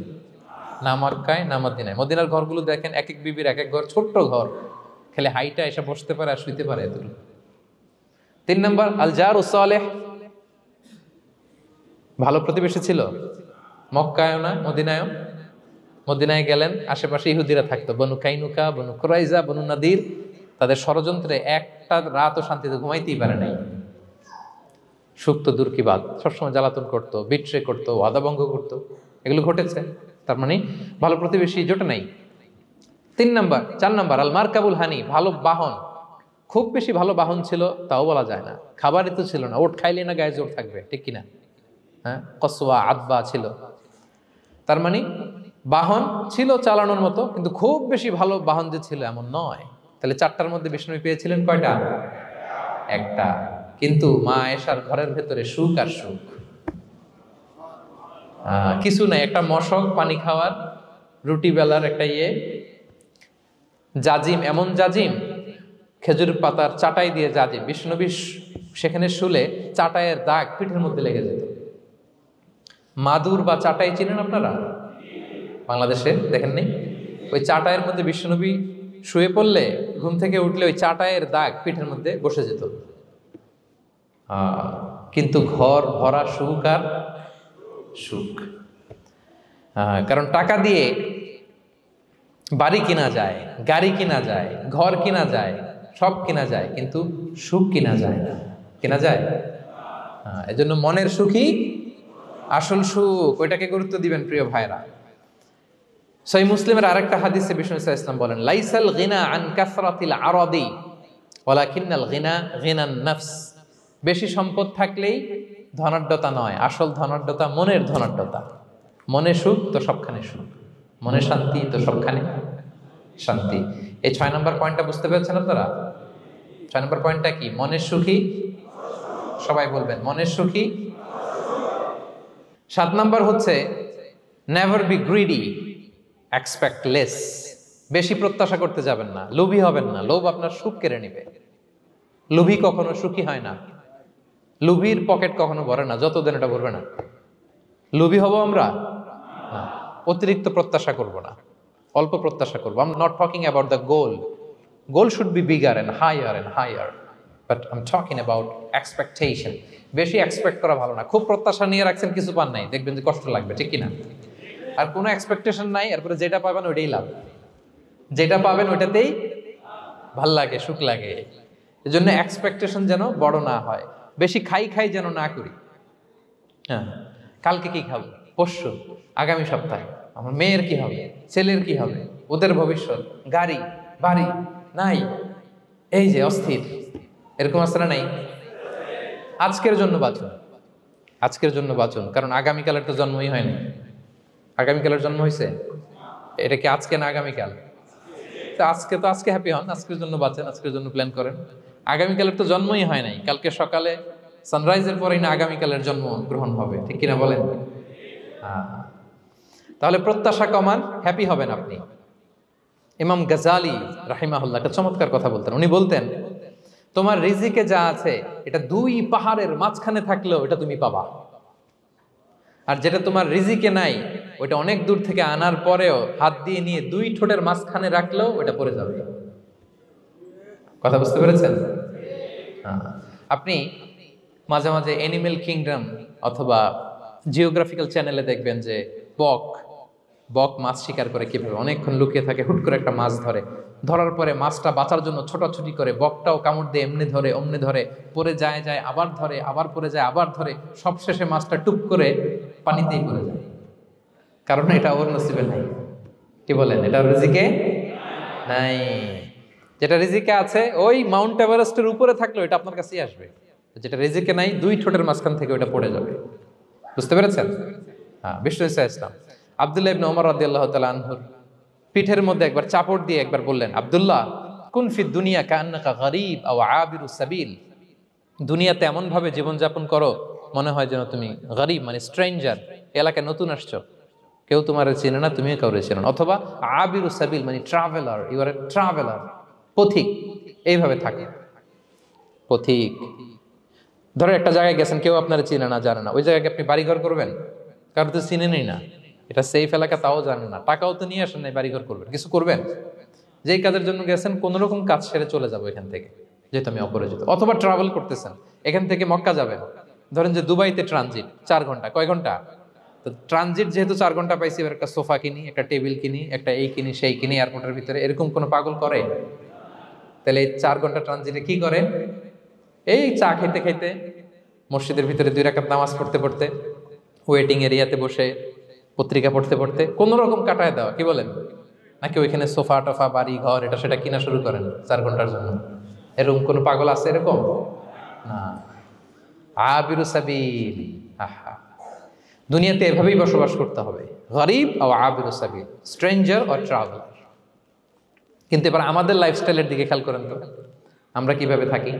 না মক্কায় না মদিনায়। মদিনার ঘরগুলো দেখেন এক এক বিবির এক এক ঘর, ছোট্ট ঘর, খেলে হাইটা এসে বসতে পারে আর শুইতে পারে এতটুকু। 3 নাম্বার আল জারু সালেহ, ভালো প্রতিবেশী ছিল। মক্কায়ও না মদিনায়ও। মদিনায় গেলেন, আশেপাশে ইহুদিরা থাকতো, বনু কাইনুকা, বনু কুরাইজা, বনু নাদির। তাদের ষড়যন্ত্রে একটা রাতও শান্তিতে ঘুমাইতেই পারে নাই। সুখ তো দূর কি বাদ, সবসময় জ্বালাতন করতো, বিট্রে করতো, ওয়াদাভঙ্গ করতো, এগুলো ঘটেছে। তার মানে ভালো প্রতিবেশী জোটে নাই। 4 নাম্বার আল মারকাবুল হানি, ভালো বাহন। খুব বেশি ভালো বাহন ছিল তাও বলা যায় না, খাবারই তো ছিল না, ওট খাইলে না গায়ে জোর থাকবে, ঠিক কিনা? হ্যাঁ, কসওয়া আদবা ছিল। তার মানে বাহন ছিল চালানোর মতো, কিন্তু খুব বেশি ভালো বাহন যে ছিল এমন নয়। তাহলে 4টার মধ্যে বিষ্ণু পেয়েছিলেন কয়টা? 1টা। কিন্তু মা আয়েশার ঘরের ভেতরে সুখ আর সুখ, কিছু নাই। একটা মশক, পানি খাওয়ার, রুটি বেলার একটা জাজিম, এমন জাজিম, খেজুর পাতার চাটাই দিয়ে জাজিম। বিষ্ণুনবী সেখানে শুলে চাটাইয়ের দাগ পিঠের মধ্যে লেগে যেত। মাদুর বা চাটাই চিনেন আপনারা? বাংলাদেশে দেখেন নেই? ওই চাটাইয়ের মধ্যে বিশ্বনবী শুয়ে পড়লে, ঘুম থেকে উঠলে ওই চাটাইয়ের দাগ পিঠের মধ্যে বসে যেত। কিন্তু ঘর ভরা সুখ আর সুখ। কারণ টাকা দিয়ে বাড়ি কিনা যায়, গাড়ি কিনা যায়, ঘর কিনা যায়, সব কিনা যায়, কিন্তু সুখ কিনা যায় না। কিনা যায়? এজন্য মনের সুখই আসল সুখ, ওইটাকে গুরুত্ব দিবেন প্রিয় ভাইরা। সহিহ মুসলিমের আরেকটা হাদিসে বিষ্ণু ইসলাম বলেন লাইসাল গিনা আন কাসরাতিল আরাদি ওয়ালাকিন্নাল গিনা গিনান নফস। বেশি সম্পদ থাকলেই ধনাঢ্যতা নয়, আসল ধনাঢ্যতা মনের ধনাঢ্যতা। মনে সুখ তো সবখানে সুখ, মনে শান্তি তো সবখানে শান্তি। এই 6 নম্বর পয়েন্টটা বুঝতে পেরেছেন আপনারা? 6 নম্বর পয়েন্টটা কি? মনের সুখী, সবাই বলবেন মনের সুখী। 7 নম্বর হচ্ছে never be greedy, expect less, বেশি প্রত্যাশা করতে যাবেন না, লোভী হবেন না। লোভ আপনার সুখ কেড়ে নেবে। লোভী কখনো সুখী হয় না, লোভীর পকেট কখনো ভরে না যতদিন এটা ভরবে না। লোভী হব আমরা না, অতিরিক্ত প্রত্যাশা করব না, অল্প প্রত্যাশা করবো। I am not talking about the goal, goal should be bigger and higher, but I am talking about expectation. বেশি এক্সপেক্ট করা ভালো না। খুব প্রত্যাশা নিয়ে রাখছেন, কিছু পান নাই, দেখবেন যে কষ্ট লাগবে, ঠিক কিনা? আর কোনো এক্সপেকটেশন নাই, এরপরে যেটা পাবেন ওইটাই লাভ, যেটা পাবেন ওইটাতেই ভাল লাগে, সুখ লাগে। এই জন্য এক্সপেকটেশন যেন বড় না হয়, বেশি খাই যেন না করি। হ্যাঁ, কালকে কি খাবো, পরশু, আগামী সপ্তাহে আমার মেয়ের কি হবে, ছেলের কি হবে, ওদের ভবিষ্যৎ, গাড়ি বাড়ি নাই, এই যে অস্থির, এরকম আছে না নাই? আজকের জন্য বাঁচুন, আজকের জন্য বাঁচুন, কারণ আগামীকালের তো জন্মই হয়নি। আগামীকালের জন্ম হয়েছে, এটা কি আজকে না আগামীকাল? তো আজকে হ্যাপি হন, আজকের জন্য বাঁচেন, আজকের জন্য প্ল্যান করেন। আগামীকালের তো জন্মই হয় নাই, কালকে সকালে সানরাইজের পরেই না আগামীকালের জন্ম গ্রহণ হবে, ঠিক কিনা বলেন? তাহলে প্রত্যাশা কমান, হ্যাপি হবেন আপনি। ইমাম গাজালি রাহিমাহুল্লাহ একটা চমৎকার কথা বলতেন। উনি বলতেন, তোমার রিজিকে যা আছে এটা 2 পাহাড়ের মাঝখানে থাকলেও এটা তুমি পাবা, আর যেটা তোমার রিজিকে নাই ওটা অনেক দূর থেকে আনার পরেও হাত দিয়ে নিয়ে 2 ঠোঁটের মাঝখানে রাখলেও ওটা পড়ে যাবে। কথা বুঝতে পেরেছেন? আপনি মাঝে মাঝে অ্যানিমেল কিংডম অথবা জিওগ্রাফিক্যাল চ্যানেলে দেখবেন যে বক মাছ শিকার করে কিভাবে অনেকক্ষণ লুকিয়ে থাকে, হুট করে একটা মাছ ধরে, ধরার পরে মাছটা বাঁচার জন্য ছোটাছুটি করে, বকটাও কামড় দিয়ে এমনি ধরে অমনি ধরে, পরে যায় আবার ধরে, আবার পরে যায় আবার ধরে, সবশেষে মাছটা টুপ করে পানিতেই পড়ে যায়, কারণ এটা ওর নসিবে নাই। কি বলেন? এটা রিজিকে নাই। যেটা রিজিকে আছে ওই মাউন্ট এভারেস্টের উপরে থাকলেও এটা আপনার কাছেই আসবে, যেটা রিজিকে নাই 2 ঠোঁটের মাঝখান থেকে ওটা পড়ে যাবে। বুঝতে পেরেছেন? হ্যাঁ, বিষ্ণু ইসলাম আব্দুল্লাহ ইবনে ওমর রাদিয়াল্লাহু তাআলা আনহুর পিঠের মধ্যে একবার চাপড় দিয়ে একবার বললেন, আব্দুল্লাহ কুন ফি দুনিয়া কান্নাকা গরীব আও আবিরু সাবিল, দুনিয়াতে এমন ভাবে জীবনযাপন করো মনে হয় যেন তুমি গরীব মানে স্ট্রেঞ্জার, এলাকায় নতুন আসছো, কেউ তোমার চেনে না, তুমিও কাউরে চেনো না, অথবা আবিরু সাবিল মানে traveller, you are a traveller, পথিক, এইভাবে থাকে। পথিক, ধরো একটা জায়গায় গেছেন, কেউ আপনারা চিনে না, জানে না, ওই জায়গায় আপনি বাড়িঘর করবেন? কারো তো চিনেনই না, এটা সেফ এলাকা তাও জানেন না, টাকাও তো নিয়ে আসেন নাই, বাড়িঘর করবেন, কিছু করবেন? যেই কাজের জন্য গেছেন কোন রকম কাজ সেরে চলে যাবো এখান থেকে, যেহেতু আমি অপরিচিত। অথবা ট্রাভেল করতেছেন, এখান থেকে মক্কা যাবেন, ধরেন যে দুবাইতে ট্রানজিট 4 ঘন্টা, কয় ঘন্টা? তো ট্রানজিট যেহেতু 4 ঘন্টা পাইছি, এবার একটা সোফা কিনি, একটা টেবিল কিনি, একটা এই কিনি সেই কিনি এয়ারপোর্টের ভিতরে, এরকম কোনো পাগল করে? তাহলে এই 4 ঘন্টা ট্রানজিটে কি করে? এই চা খাইতে খাইতে, মসজিদের ভিতরে 2 রাকাত নামাজ পড়তে পড়তে, ওয়েটিং এরিয়াতে বসে পত্রিকা পড়তে পড়তে কোনো রকম কাটায় দেওয়া, কি বলেন? নাকি ওইখানে সোফা টোফা বাড়ি ঘর এটা সেটা কিনা শুরু করেন 4 ঘন্টার জন্য? এরকম কোনো পাগল আছে এরকম? না। আবিরু সাবিল, আহা, দুনিয়াতে এভাবেই বসবাস করতে হবে, গরিব ও আবিরু সাবিল, স্ট্রেঞ্জার ও ট্রাভেলার। কিন্তু এবার আমাদের লাইফস্টাইলের দিকে খেয়াল করেন তো, আমরা কিভাবে থাকি?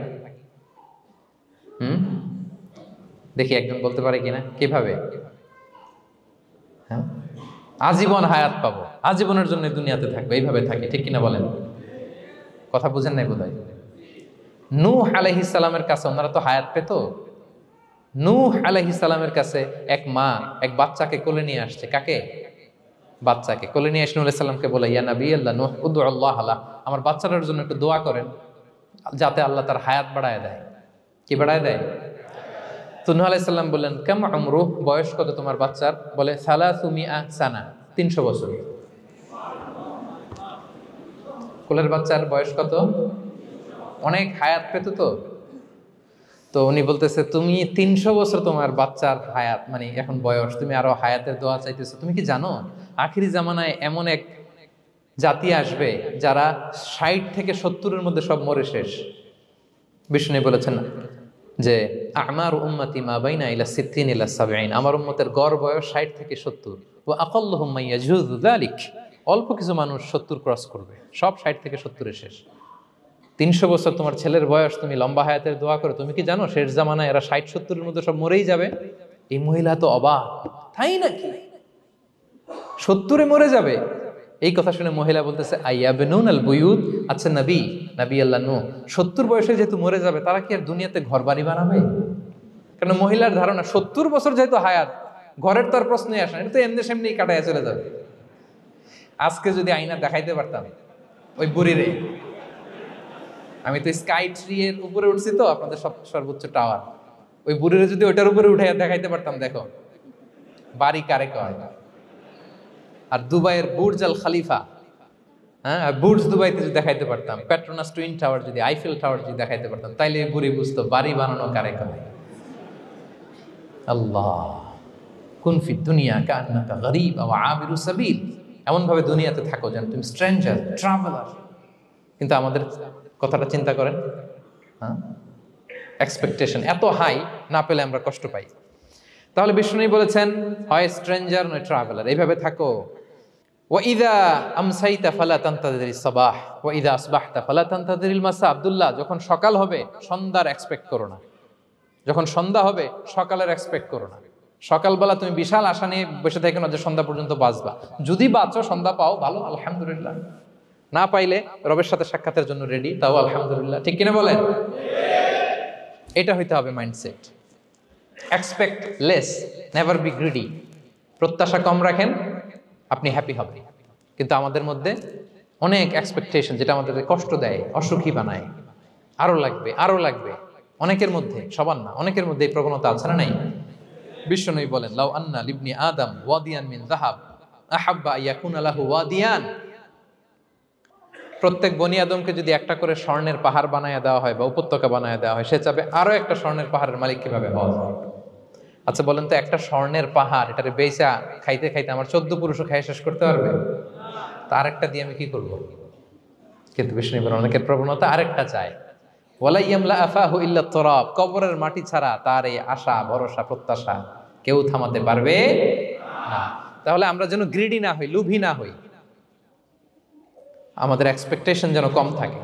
দেখি একজন বলতে পারে কিনা কিভাবে? হ্যাঁ, আজীবন হায়াত পাবো, আজীবনের জন্য দুনিয়াতে থাকবে, এইভাবে থাকি, ঠিক কিনা বলেন? কথা বুঝেন নাই বোধহয়। নূহ আলাইহিস সালামের কাছে ওনারা তো হায়াত পেত। নূহ আলাইহিস সালামের কাছে এক মা এক বাচ্চাকে কোলে নিয়ে আসছে। কাকে? বাচ্চাকে কোলে নিয়ে এসে নূহ আলাইহিস সালামকে বলে, ইয়া নবী আল্লাহ নূহ উদউ আল্লাহ আলা, আমার বাচ্চাটার জন্য একটু দোয়া করেন যাতে আল্লাহ তার হায়াত বাড়ায় দেয়। কি বাড়ায় দেয়? তো নূহ আলাইহিস সালাম বললেন, কাম উমরুহ, বয়স কত তোমার বাচ্চার? বলে 300 সানা, 300 বছর। কোলের বাচ্চার বয়স কত? অনেক হায়াত পেত তো। তো উনি বলতেছে, তুমি 300 বছর তোমার বাচ্চার হায়াত মানে এখন বয়স, তুমি আরো হায়াতের দোয়া চাইতেছো। তুমি কি জানো আখিরি জামানায় এমন এক জাতি আসবে যারা 60 থেকে 70-এর মধ্যে সব মরে শেষ। বিষ্ণু বলেছেন যে আমার উম্মতি মা বাইনা ইলা 60 ইলা 70, আমার উম্মতের গড় বয়স 60 থেকে 70। ওয়া আকাল্লুহুম মাইয়াজুযু যালিক, অল্প কিছু মানুষ 70 ক্রস করবে, সব 60 থেকে 70-এ শেষ। 300 বছর তোমার ছেলের বয়স, তুমি লম্বা হায়াতের দোয়া করো, তুমি কি জানো শেষ জামানায় এরা 60-70-এর মধ্যে সব মরেই যাবে? এই মহিলা তো অবাক, তাই নাকি 70-এ মরে যাবে? এই কথা শুনে মহিলা বলতেছে আইয়াবনুন আল বুয়ুত, আচ্ছা নবী আল্লাহ নূহ 70 বয়সে যেহেতু মরে যাবে, তারা কি আর দুনিয়াতে ঘর বাড়ি বানাবে? কারণ মহিলার ধারণা 70 বছর যেহেতু হায়াত, ঘরের তো আর প্রশ্নই আসে না, এটা তো এমনি সেমনি কাটাইয়া চলে যাবে। আজকে যদি আয়না দেখাইতে পারতাম ওই বুড়িরে, আমি তো স্কাই ট্রি এর উপরে উঠছি, তো আপনাদের সর্বোচ্চ টাওয়ার, ওই বুড়িরে যদি ওইটার উপরে উঠে দেখাইতে পারতাম, দেখো বাড়ি কারে কয়। আর দুবাইয়ের বুর্জ আল খালিফা, হ্যাঁ বুর্জ দুবাইতে যদি দেখাইতে পারতাম, পেট্রোনাস টুইন টাওয়ার যদি, আইফেল টাওয়ার যদি দেখাইতে পারতাম, তাইলে বুড়ি বুঝতো বাড়ি বানানো কারে কয়। আল্লাহ কুন ফি দুনিয়া কান্নাকা গরীব আও আবিরু সাবিল, এমন ভাবে দুনিয়াতে থাকো যেন তুমি স্ট্রেঞ্জার, ট্রাভেলার। কিন্তু আমাদের কথাটা চিন্তা করেন, হ্যাঁ এক্সপেকটেশন এত হাই, না পেলে আমরা কষ্ট পাই। তাহলে বিষ্ণু বলেছেন হয় স্ট্রেঞ্জার নয় ট্রাভেলার, এইভাবে থাকো। ওয়াইদা আমসাইতা ফালা তানতাযিরিস সাবাহ ওয়াইদা আসবাহতা ফালা তানতাযিরিল মাসা। আব্দুল্লাহ, যখন সকাল হবে সন্ধ্যার এক্সপেক্ট করো না, যখন সন্ধ্যা হবে সকালের এক্সপেক্ট করো না। সকালবেলা তুমি বিশাল আশা নিয়ে বসে থাকো না যে সন্ধ্যা পর্যন্ত বাঁচবা। যদি বাঁচো, সন্ধ্যা পাও, ভালো, আলহামদুলিল্লাহ। না পাইলে রবের সাথে সাক্ষাতের জন্য রেডি, তাও আলহামদুলিল্লাহ। ঠিক কিনা বলেন? এটা হইতে হবে mindset. Expect less, never be greedy. প্রত্যাশা কম রাখেন, আপনি হ্যাপি হবেন। কিন্তু আমাদের মধ্যে অনেক এক্সপেকটেশন, যেটা আমাদের কষ্ট দেয়, অসুখী বানায়। আরো লাগবে, আরো লাগবে। অনেকের মধ্যে, সবার না, অনেকের মধ্যে এই প্রবণতা আছে না? নাই? বিশ্বনবী বলেন লাউ আন্না লিবনি আদম ওয়াদিয়ান মিন যাহাব আহাব্বা আইয়াকুনা লাহু ওয়াদিয়ান। প্রত্যেক বনি আদমকে যদি একটা করে স্বর্ণের পাহাড় বানায় দেওয়া হয় বা উপত্যকা বানায় দেওয়া হয়, সে চাবে আরো একটা স্বর্ণের পাহাড়ের মালিক কিভাবে হওয়া যায়। আচ্ছা বলেন তো, একটা স্বর্ণের পাহাড়, এটারে বেচা খাইতে খাইতে আমার 14 পুরুষও খাই শেষ করতে পারবে? তার একটা দিয়ে আমি কি করব? কিন্তু বিষ্ণু বলেন অনেকের প্রবণতা আরেকটা চায়। ওয়ালা ইয়ামলা আফাহু ইল্লা তুরাব, কবরের মাটি ছাড়া তার এই আশা, ভরসা, প্রত্যাশা কেউ থামাতে পারবে না। তাহলে আমরা যেন গ্রিডি না হই, লোভী না হই, আমাদের এক্সপেকটেশন যেন কম থাকে।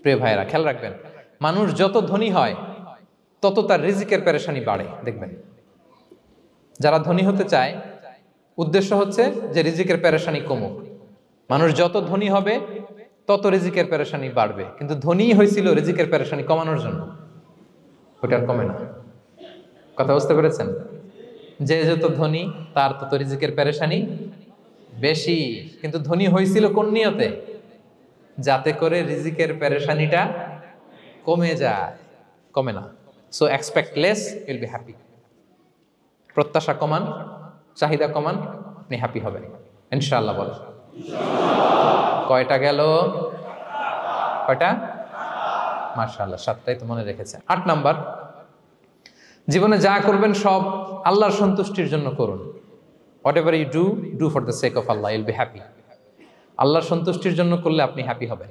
প্রিয় ভাইরা, খেয়াল রাখবেন, মানুষ যত ধনী হয় তত তার রিজিকের পেরেশানি বাড়ে। দেখবেন, যারা ধনী হতে চায় উদ্দেশ্য হচ্ছে যে রিজিকের পেরেশানি কমুক। মানুষ যত ধনী হবে তত রিজিকের পেরেশানি বাড়বে। কিন্তু ধনী হয়েছিল রিজিকের পেরেশানি কমানোর জন্য, ওটা আর কমে না। কথা বুঝতে পেরেছেন? যে যত ধনী তার তত রিজিকের পেরেশানি বেশি। কিন্তু ধনী হয়েছিল কোন নিয়তে? যাতে করে রিজিকের পেরেশানিটা কমে যায়, কমে না। So expect less, Yule be happy. প্রত্যাশা কমান, চাহিদা কমান, আপনি হ্যাপি হবেন ইনশাআল্লাহ। বলে কয়টা গেল? কয়টা? মাশাআল্লাহ, 7টাই তো মনে রেখেছেন। 8 নাম্বার, জীবনে যা করবেন সব আল্লাহর সন্তুষ্টির জন্য করুন। Whatever you do, do for the sake of Allah, you'll be happy. আল্লাহর সন্তুষ্টির জন্য করলে আপনি হ্যাপি হবেন,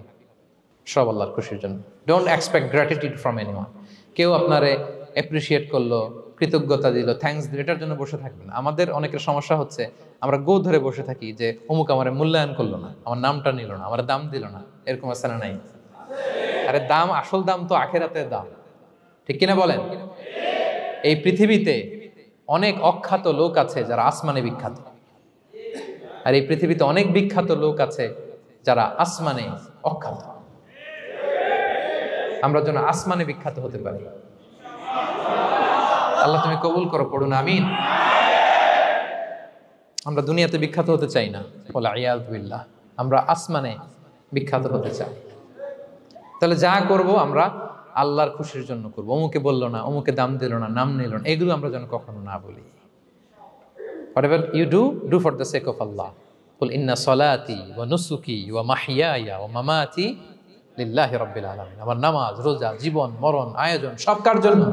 সব আল্লাহর খুশির জন্য। Don't expect gratitude from anyone. কেউ আপনারে অ্যাপ্রিশিয়েট করলো, কৃতজ্ঞতা দিল, থ্যাঙ্কস দিল, এটার জন্য বসে থাকবেন। আমাদের অনেকের সমস্যা হচ্ছে আমরা গো ধরে বসে থাকি যে অমুক আমার মূল্যায়ন করলো না, আমার নামটা নিল না, আমার দাম দিল না। এরকম আছে না? নাই? আরে দাম, আসল দাম তো আখিরাতের দাম। ঠিক কিনা বলেন? এই পৃথিবীতে অনেক অখ্যাত লোক আছে যারা আসমানে বিখ্যাত, আর এই পৃথিবীতে অনেক বিখ্যাত লোক আছে যারা আসমানে অখ্যাত। আমরা যেন আসমানে বিখ্যাত হতে পারি। আল্লাহ তুমি কবুল করো, পড়ুন আমিন। আমরা দুনিয়াতে বিখ্যাত হতে চাই না, বলা ইয়াযু বিল্লাহ, আমরা আসমানে বিখ্যাত হতে চাই। তাহলে যা করব আমরা আল্লাহর খুশির জন্য করবো। অমুকে বললো না, অমুকে দাম দিল না, নাম নিল না, এগুলো আমরা যেন কখনো না বলি। Whatever you do, do for the sake of Allah. Qul inna salati wa nusuki wa mahyaya wa mamati lillahi rabbil alamin. আমার নামাজ, রোজা, জীবন, মরণ, আয়োজন সব কার জন্য?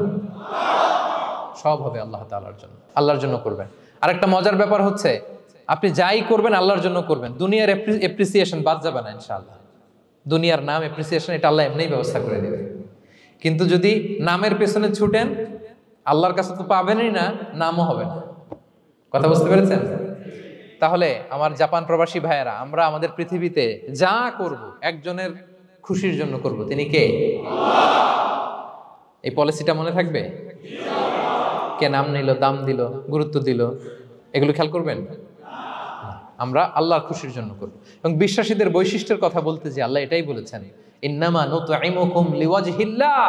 সব হবে আল্লাহ তাআলার জন্য, আল্লাহর জন্য করবেন। আরেকটা মজার ব্যাপার হচ্ছে, আপনি যাই করবেন আল্লাহর জন্য করবেন। দুনিয়ার এপ্রিসিয়েশন বাদ যাবে না ইনশাআল্লাহ। দুনিয়ার নাম, এপ্রিসিয়েশন, এটা আল্লাহ এমনিই ব্যবস্থা করে দেবে। কিন্তু যদি নামের পেছনে ছুটেন, আল্লাহর কাছে তো পাবেনই না, নামও হবে না। কথা বুঝতে পেরেছেন? তাহলে আমার জাপান প্রবাসী ভাইয়েরা, আমরা আমাদের পৃথিবীতে যা করব একজনের খুশির জন্য করব। তিনি কে? এই পলিসিটা মনে থাকবে? কে নাম নিল, দাম দিল, গুরুত্ব দিল, এগুলো খেয়াল করবেন। আমরা আল্লাহর খুশির জন্য করব। এবং বিশ্বাসীদের বৈশিষ্ট্যের কথা বলতে যে আল্লাহ এটাই বলেছেন, ইন্নামা নুতঈমুকুম লিওয়াজহিল্লাহ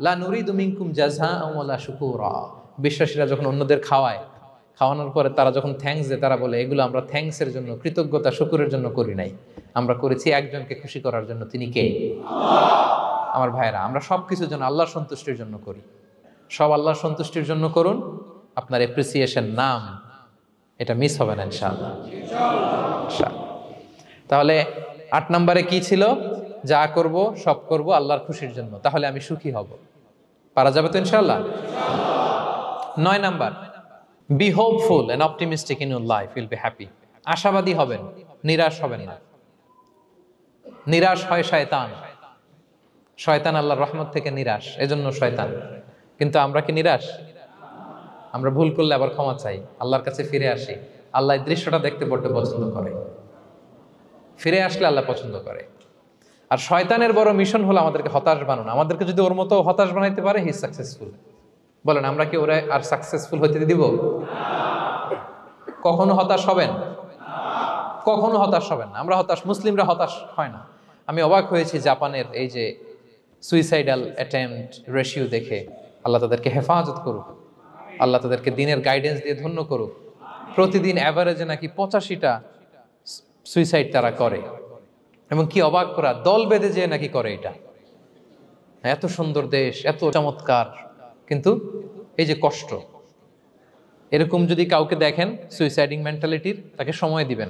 লা নুরিদু মিনকুম জাযাআন ওয়ালা শুকুরা। বিশ্বাসীরা যখন অন্যদের খাওয়ানোর পরে তারা যখন থ্যাঙ্কস দেয়, তারা বলে এগুলো আমরা থ্যাঙ্কসের জন্য, কৃতজ্ঞতা শুকুরের জন্য করি নাই, আমরা করেছি একজনকে খুশি করার জন্য। তিনি কে? আমার ভাইরা, আমরা সব কিছুর জন্য আল্লাহর সন্তুষ্টির জন্য করি। সব আল্লাহর সন্তুষ্টির জন্য করুন। আপনার অ্যাপ্রিসিয়েশন, নাম, এটা মিস হবে না ইনশাআল্লাহ। তাহলে 8 নম্বরে কি ছিল? যা করব সব করব আল্লাহর খুশির জন্য, তাহলে আমি সুখী হব। পারা যাবে তো ইনশাআল্লাহ? 9 number, be hopeful and optimistic in your life, will be happy. আশাবাদী হবেন, নিরাশ হবেন না। নিরাশ হয় শয়তান। শয়তান আল্লাহর রহমত থেকে নিরাশ, এজন্য শয়তান। কিন্তু আমরা কি নিরাশ? আমরা ভুল করলে আবার ক্ষমা চাই, আল্লাহর কাছে ফিরে আসি। আল্লাহ এই দৃশ্যটা দেখতে বড্ড পছন্দ করে। ফিরে আসলে আল্লাহ পছন্দ করে। আর শয়তানের বড় মিশন হলো আমাদেরকে হতাশ বানানো। আমাদেরকে যদি ওর মতো হতাশ বানাইতে পারে, হি সাকসেসফুল। বলেন, আমরা কি ওরা আর সাকসেসফুল হতে দিব? কখনো হতাশ হবেন? কখনো হতাশ হবেন না। আমরা হতাশ, মুসলিমরা হতাশ হয় না। আমি অবাক হয়েছি জাপানের এই যে সুইসাইডাল অ্যাটেম্পট রেশিও দেখে। আল্লাহ তাদেরকে হেফাজত করুক, আল্লাহ তাদেরকে দিনের গাইডেন্স দিয়ে ধন্য করুক। প্রতিদিন অ্যাভারেজে নাকি 85টা সুইসাইড তারা করে। এবং কি অবাক করা, দল বেঁধে যেয়ে নাকি করে এটা। এত সুন্দর দেশ, এত চমৎকার, কিন্তু এই যে কষ্ট। এরকম যদি কাউকে দেখেন সুইসাইডিং মেন্টালিটির, তাকে সময় দিবেন,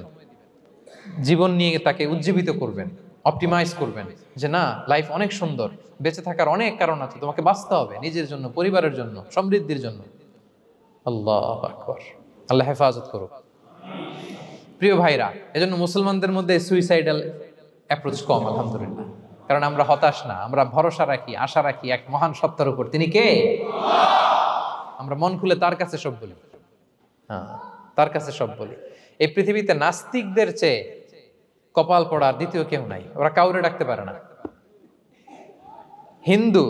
জীবন নিয়ে তাকে উজ্জীবিত করবেন, অপটিমাইজ করবেন যে না, লাইফ অনেক সুন্দর, বেঁচে থাকার অনেক কারণ আছে, তোমাকে বাঁচতে হবে নিজের জন্য, পরিবারের জন্য, সমৃদ্ধির জন্য। আল্লাহু আকবার। আল্লাহ হেফাজত করুক। প্রিয় ভাইরা, এজন্য মুসলমানদের মধ্যে সুইসাইডাল অ্যাপ্রোচ কম, আলহামদুলিল্লাহ। কারণ আমরা হতাশ না, আমরা ভরসা রাখি, আশা রাখি এক মহান সত্তার উপর। তিনি কে? আমরা মন খুলে তার কাছে সব বলি। হ্যাঁ, তার কাছে সব বলি। এই পৃথিবীতে নাস্তিকদের চেয়ে কপাল পড়ার দ্বিতীয় কেউ নাই। ওরা কাউরে ডাকতে পারে না। হিন্দু,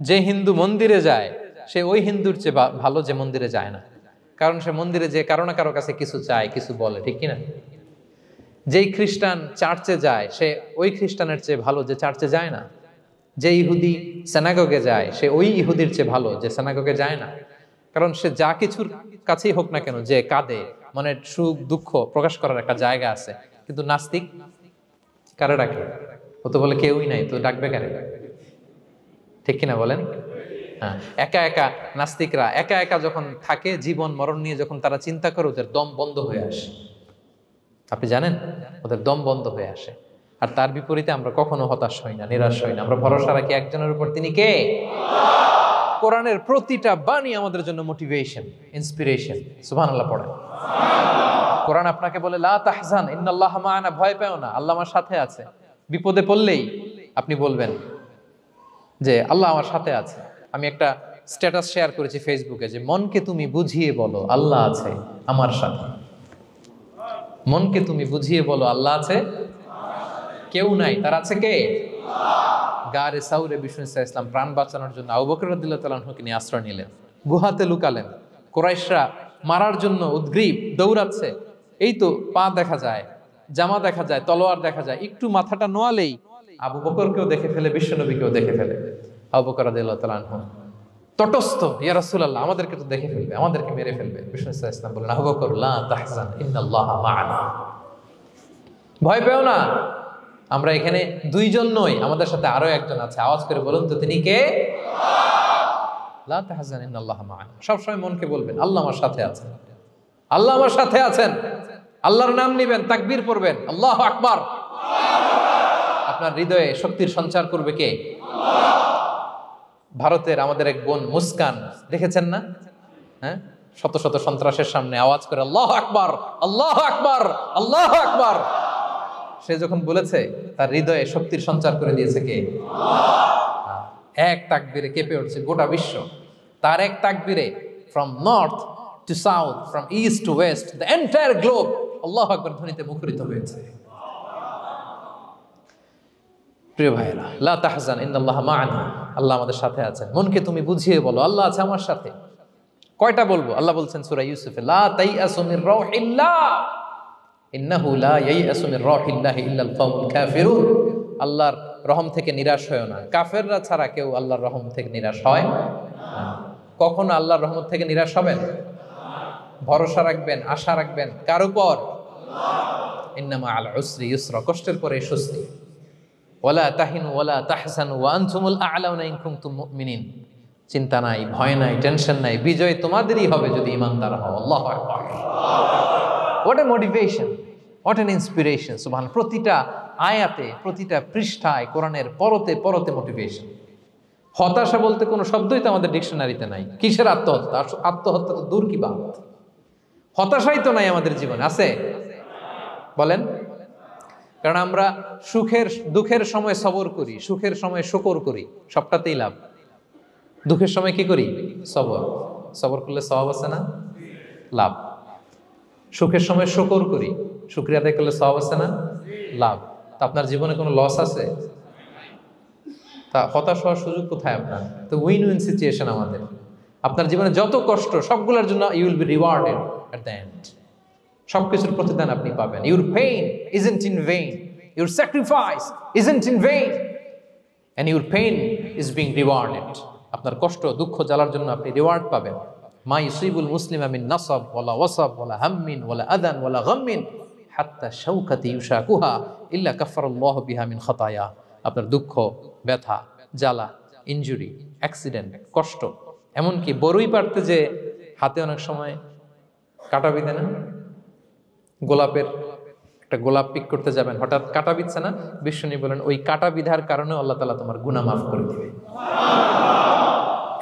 যে হিন্দু মন্দিরে যায়, সে ওই হিন্দুর চেয়ে ভালো যে মন্দিরে যায় না। কারণ সে মন্দিরে যে কারো না কারো কাছে কিছু চায়, কিছু বলে, ঠিক কিনা? যেই খ্রিস্টান চার্চে যায়, সে ওই খ্রিস্টানের চেয়ে ভালো যে চার্চে যায় না। যে ইহুদি সেনাগগে যায়, সে ওই ইহুদির চেয়ে ভালো যে সেনাগগে যায় না। কারণ সে যা কিছুর কাছেই হোক না কেন, যে কাঁদে, মানে সুখ দুঃখ প্রকাশ করার একটা জায়গা আছে। কিন্তু নাস্তিক কারে ডাকে? ও তো বলে কেউই নাই, তো ডাকবে কারে? ঠিক কিনা বলেন? হ্যাঁ, একা একা নাস্তিকরা একা একা যখন থাকে, জীবন মরণ নিয়ে যখন তারা চিন্তা করে, ওদের দম বন্ধ হয়ে আসে। আপনি জানেন, ওদের দম বন্ধ হয়ে আসে। আর তার বিপরীতে আমরা কখনো হতাশ হই না, নিরাশ হই না। আমরা ভরসা রাখি একজনের উপর, তিনি কে? কোরআনের প্রতিটা বাণী আমাদের জন্য মোটিভেশন, ইন্সপিরেশন। সুবহানাল্লাহ পড়েন। কোরআন আপনাকে বলে লা তাহজান ইন্নাল্লাহা মা'ানা, ভয় পেও না, আল্লাহ আমার সাথে আছে। বিপদে পড়লেই আপনি বলবেন যে আল্লাহ আমার সাথে আছে। আমি একটা স্ট্যাটাস শেয়ার করেছি ফেসবুকে যে মনকে তুমি বুঝিয়ে বলো আল্লাহ আছে আমার সাথে। মনকে তুমি বুঝিয়ে বলো আল্লাহ আছে, কেউ নাই, তার আছে কে? গারে সাউরে বিষ্ণু ইসলাম প্রাণ বাঁচানোর জন্য আবু বকর রাদিয়াল্লাহু তাআলা আনহুকে নিয়ে আশ্রয় নিলেন, গুহাতে লুকালেন। কুরাইশরা মারার জন্য উদ্গ্রীব, দৌড়াচ্ছে। এই তো পা দেখা যায়, জামা দেখা যায়, তলোয়ার দেখা যায়। একটু মাথাটা নোয়ালেই আবু বকরকেও দেখে ফেলে, বিশ্বনবীকেও দেখে ফেলে। আবু বকর রাদিয়াল্লাহু তাআলা আনহু তটস্থ, ইয়া রাসূলুল্লাহ, আমাদেরকে তো দেখে ফেলবে, আমাদেরকে মেরে ফেলবে। বিষ্ণু ইসলাম বললেন, আবু বকর লা তাহজান ইন্নাল্লাহা মা'ানা, ভয় পেও না, আমরা এখানে দুইজন নই, আমাদের সাথে আরো একজন আছে। আওয়াজ করে বলুন তো, তিনি কে? লা তাহজান ইন্নাল্লাহা মা'ানা। সবসময় মনকে বলবেন আল্লাহ আমার সাথে আছেন, আল্লাহ আমার সাথে আছেন। আল্লাহর নাম নিবেন, তাকবীর পড়বেন, আল্লাহু আকবার। আপনার হৃদয়ে শক্তির সঞ্চার করবে কে? ভারতের আমাদের এক বোন মুস্কান, দেখেছেন না? হ্যাঁ, শত শত সন্ত্রাসের সামনে আওয়াজ করে আল্লাহু আকবার, আল্লাহু আকবার, আল্লাহু আকবার। সে যখন বলেছে, তার হৃদয়ে শক্তির সঞ্চার করে দিয়েছে কে? এক তাকবীরে কেঁপে উঠছে গোটা বিশ্ব। তার এক তাকবীরে from north to south, from east to west, the entire globe আল্লাহু আকবার ধ্বনিতে মুখরিত হয়েছে। প্রিয় ভাইরা, লা তাহজান ইন্নাল্লাহা মা'ানা, আল্লাহ আমাদের সাথে আছেন। মনকে তুমি বুঝিয়ে বলো আল্লাহ আছে আমার সাথে। কয়টা বলবো? আল্লাহ বলছেন সূরা ইউসুফে, লা তাইয়াসু মির রাউহিল্লাহ, ইন্নাহু লা ইয়াইয়াসু মির রাহিল্লাহি ইল্লাল কওমুল কাফিরুন, আল্লাহর রহম থেকে নিরাশ হয় না, কাফেররা ছাড়া কেউ আল্লাহর রহম থেকে নিরাশ হয় না। কখনো আল্লাহর রহমত থেকে নিরাশ হবেন? ভরসা রাখবেন, আশা রাখবেন কার উপর? ইন্নামা আল উসরি ইউসরা, কষ্টের পরে স্বস্তি। ওয়ালা তাহিনু ওয়ালা তাহজানু ওয়া আনতুমুল আ'লাউনা ইন কুনতুম মুমিনিন, চিন্তা নাই, ভয় নাই, টেনশন নাই, বিজয় তোমাদেরই হবে যদি ঈমানদার হও। আল্লাহু আকবার। What a motivation, what an inspiration. সুবহান, প্রতিটা আয়াতে, প্রতিটা পৃষ্ঠায়, কোরআনের পরতে পরতে মোটিভেশন। হতাশা বলতে কোনো শব্দই তো আমাদের ডিকশনারিতে নাই। কিসের আত্মহত্যা? আত্মহত্যা তো দূর কি বাত, হতাশাই তো নাই আমাদের জীবনে। আছে? বলেন। কারণ আমরা দুঃখের সময় সবর করি, সুখের সময় শুকর করি, সবটাতেই লাভ। দুঃখের সময় কি করি? সবর। সবর করলে সওয়াব আছে না? লাভ। সুখের সময় শুকর করি, শুকরিয়া আদায় করলে সওয়াব আছে না? লাভ। তা আপনার জীবনে কোনো লস আছে? তা হতাশ হওয়ার সুযোগ কোথায় আপনার? তো উইন উইন সিচুয়েশন আমাদের। আপনার জীবনে যত কষ্ট, সবগুলোর জন্য you will be rewarded at the end. সবকিছুর প্রতিদান আপনি পাবেন। Your pain isn't in vain, your sacrifice isn't in vain, and your pain is being rewarded. আপনার কষ্ট, দুঃখ জ্বালার জন্য আপনি রিওয়ার্ড পাবেন। মা ইউসিবুল মুসলিমা মিন নাসাব ওয়ালা ওয়াসাব ওয়ালা হাম্মিন ওয়ালা আদান ওয়ালা গাম্মিন হাত্তা শাওকাতি ইউশাকুহা ইল্লা কাফফারাল্লাহু বিহা মিন খাতায়া। আপনার দুঃখ, ব্যথা, জ্বালা, ইনজুরি, অ্যাক্সিডেন্ট, কষ্ট, এমনকি বড়ই পারতে যে হাতে অনেক সময় কাটা বিঁধে না, গোলাপের একটা গোলাপ পিক করতে যাবেন, হঠাৎ কাটা বিধছে না, বিশ্বনী বলেন ওই কাটা বিধার কারণে আল্লাহ তাআলা তোমার গুনাহ মাফ করে দিবে।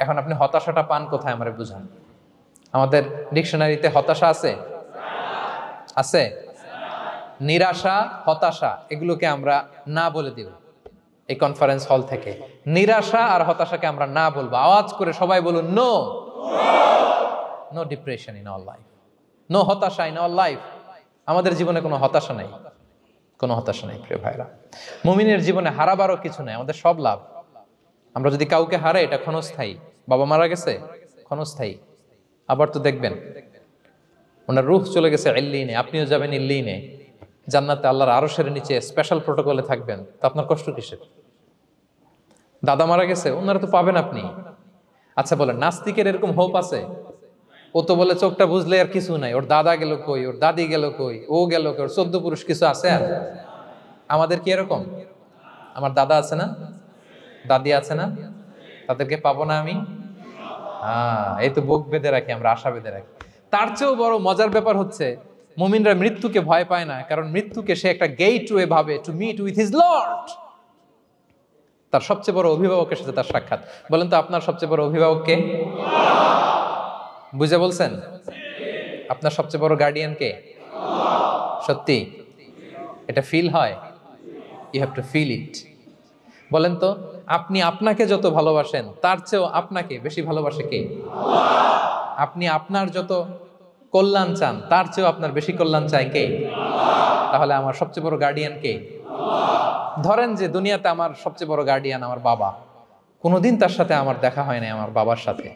এখন আপনি হতাশাটা পান কোথায় আমারে বুঝান। আমাদের ডিকশনারিতে হতাশা আছে? আছে? নিরাশা, হতাশা এগুলোকে আমরা না বলে দিব এই কনফারেন্স হল থেকে। নিরাশা আর হতাশাকে আমরা না বলবো। আওয়াজ করে সবাই বলুন, no no depression in our life, no হতাশা ইন আওয়ার লাইফ। আমাদের জীবনে কোনো হতাশা নাই, কোনো হতাশা নাই প্রিয় ভাইরা। মুমিনের জীবনে হারাবারও কিছু নাই, আমাদের সব লাভ। আমরা যদি কাউকে হারাই এটা ক্ষণস্থায়ী। বাবা মারা গেছে, ক্ষণস্থায়ী। আবার তো দেখবেন ওনার রূহ চলে গেছে ইল্লিনে, আপনিও যাবেন ইল্লিনে, জান্নাতে আল্লাহর আরশের নিচে স্পেশাল প্রোটোকলে থাকবেন। তো আপনার কষ্ট কিসের? দাদা মারা গেছে, ওনারা তো পাবেন আপনি। আচ্ছা বলেন, নাস্তিকের এরকম হোপ আছে? ও তো বলে চোখটা বুঝলে আর কিছু নাই, ওর দাদা গেল কই, ওর দাদি গেল কই, ও গেল কই, ওর 14 পুরুষ কিছু আছে আর? আমাদের কি এরকম? আমার দাদা আছে না, দাদি আছে না, তাদেরকে পাবো না আমি? এই তো বুক বেঁধে রাখি আমরা, আশা বেঁধে রাখি। তার চেয়েও বড় মজার ব্যাপার হচ্ছে মুমিনরা মৃত্যুকে ভয় পায় না, কারণ মৃত্যুকে সে একটা গেটওয়ে ভাবে to meet with his lord. তার সবচেয়ে বড় অভিভাবকের সাথে তার সাক্ষাৎ। বলেন তো আপনার সবচেয়ে বড় অভিভাবক কে? বুঝে বলছেন? আপনার সবচেয়ে বড় গার্ডিয়ান কে? সত্যি এটা ফিল হয়? You have to feel it. বলেন তো, আপনি আপনাকে যত ভালোবাসেন তার চেয়েও আপনাকে বেশি ভালোবাসে কে? আপনি আপনার যত কল্যাণ চান তার চেয়েও আপনার বেশি কল্যাণ চায় কে? তাহলে আমার সবচেয়ে বড় গার্ডিয়ান কে? ধরেন যে দুনিয়াতে আমার সবচেয়ে বড় গার্ডিয়ান আমার বাবা, কোনোদিন তার সাথে আমার দেখা হয় না, আমার বাবার সাথে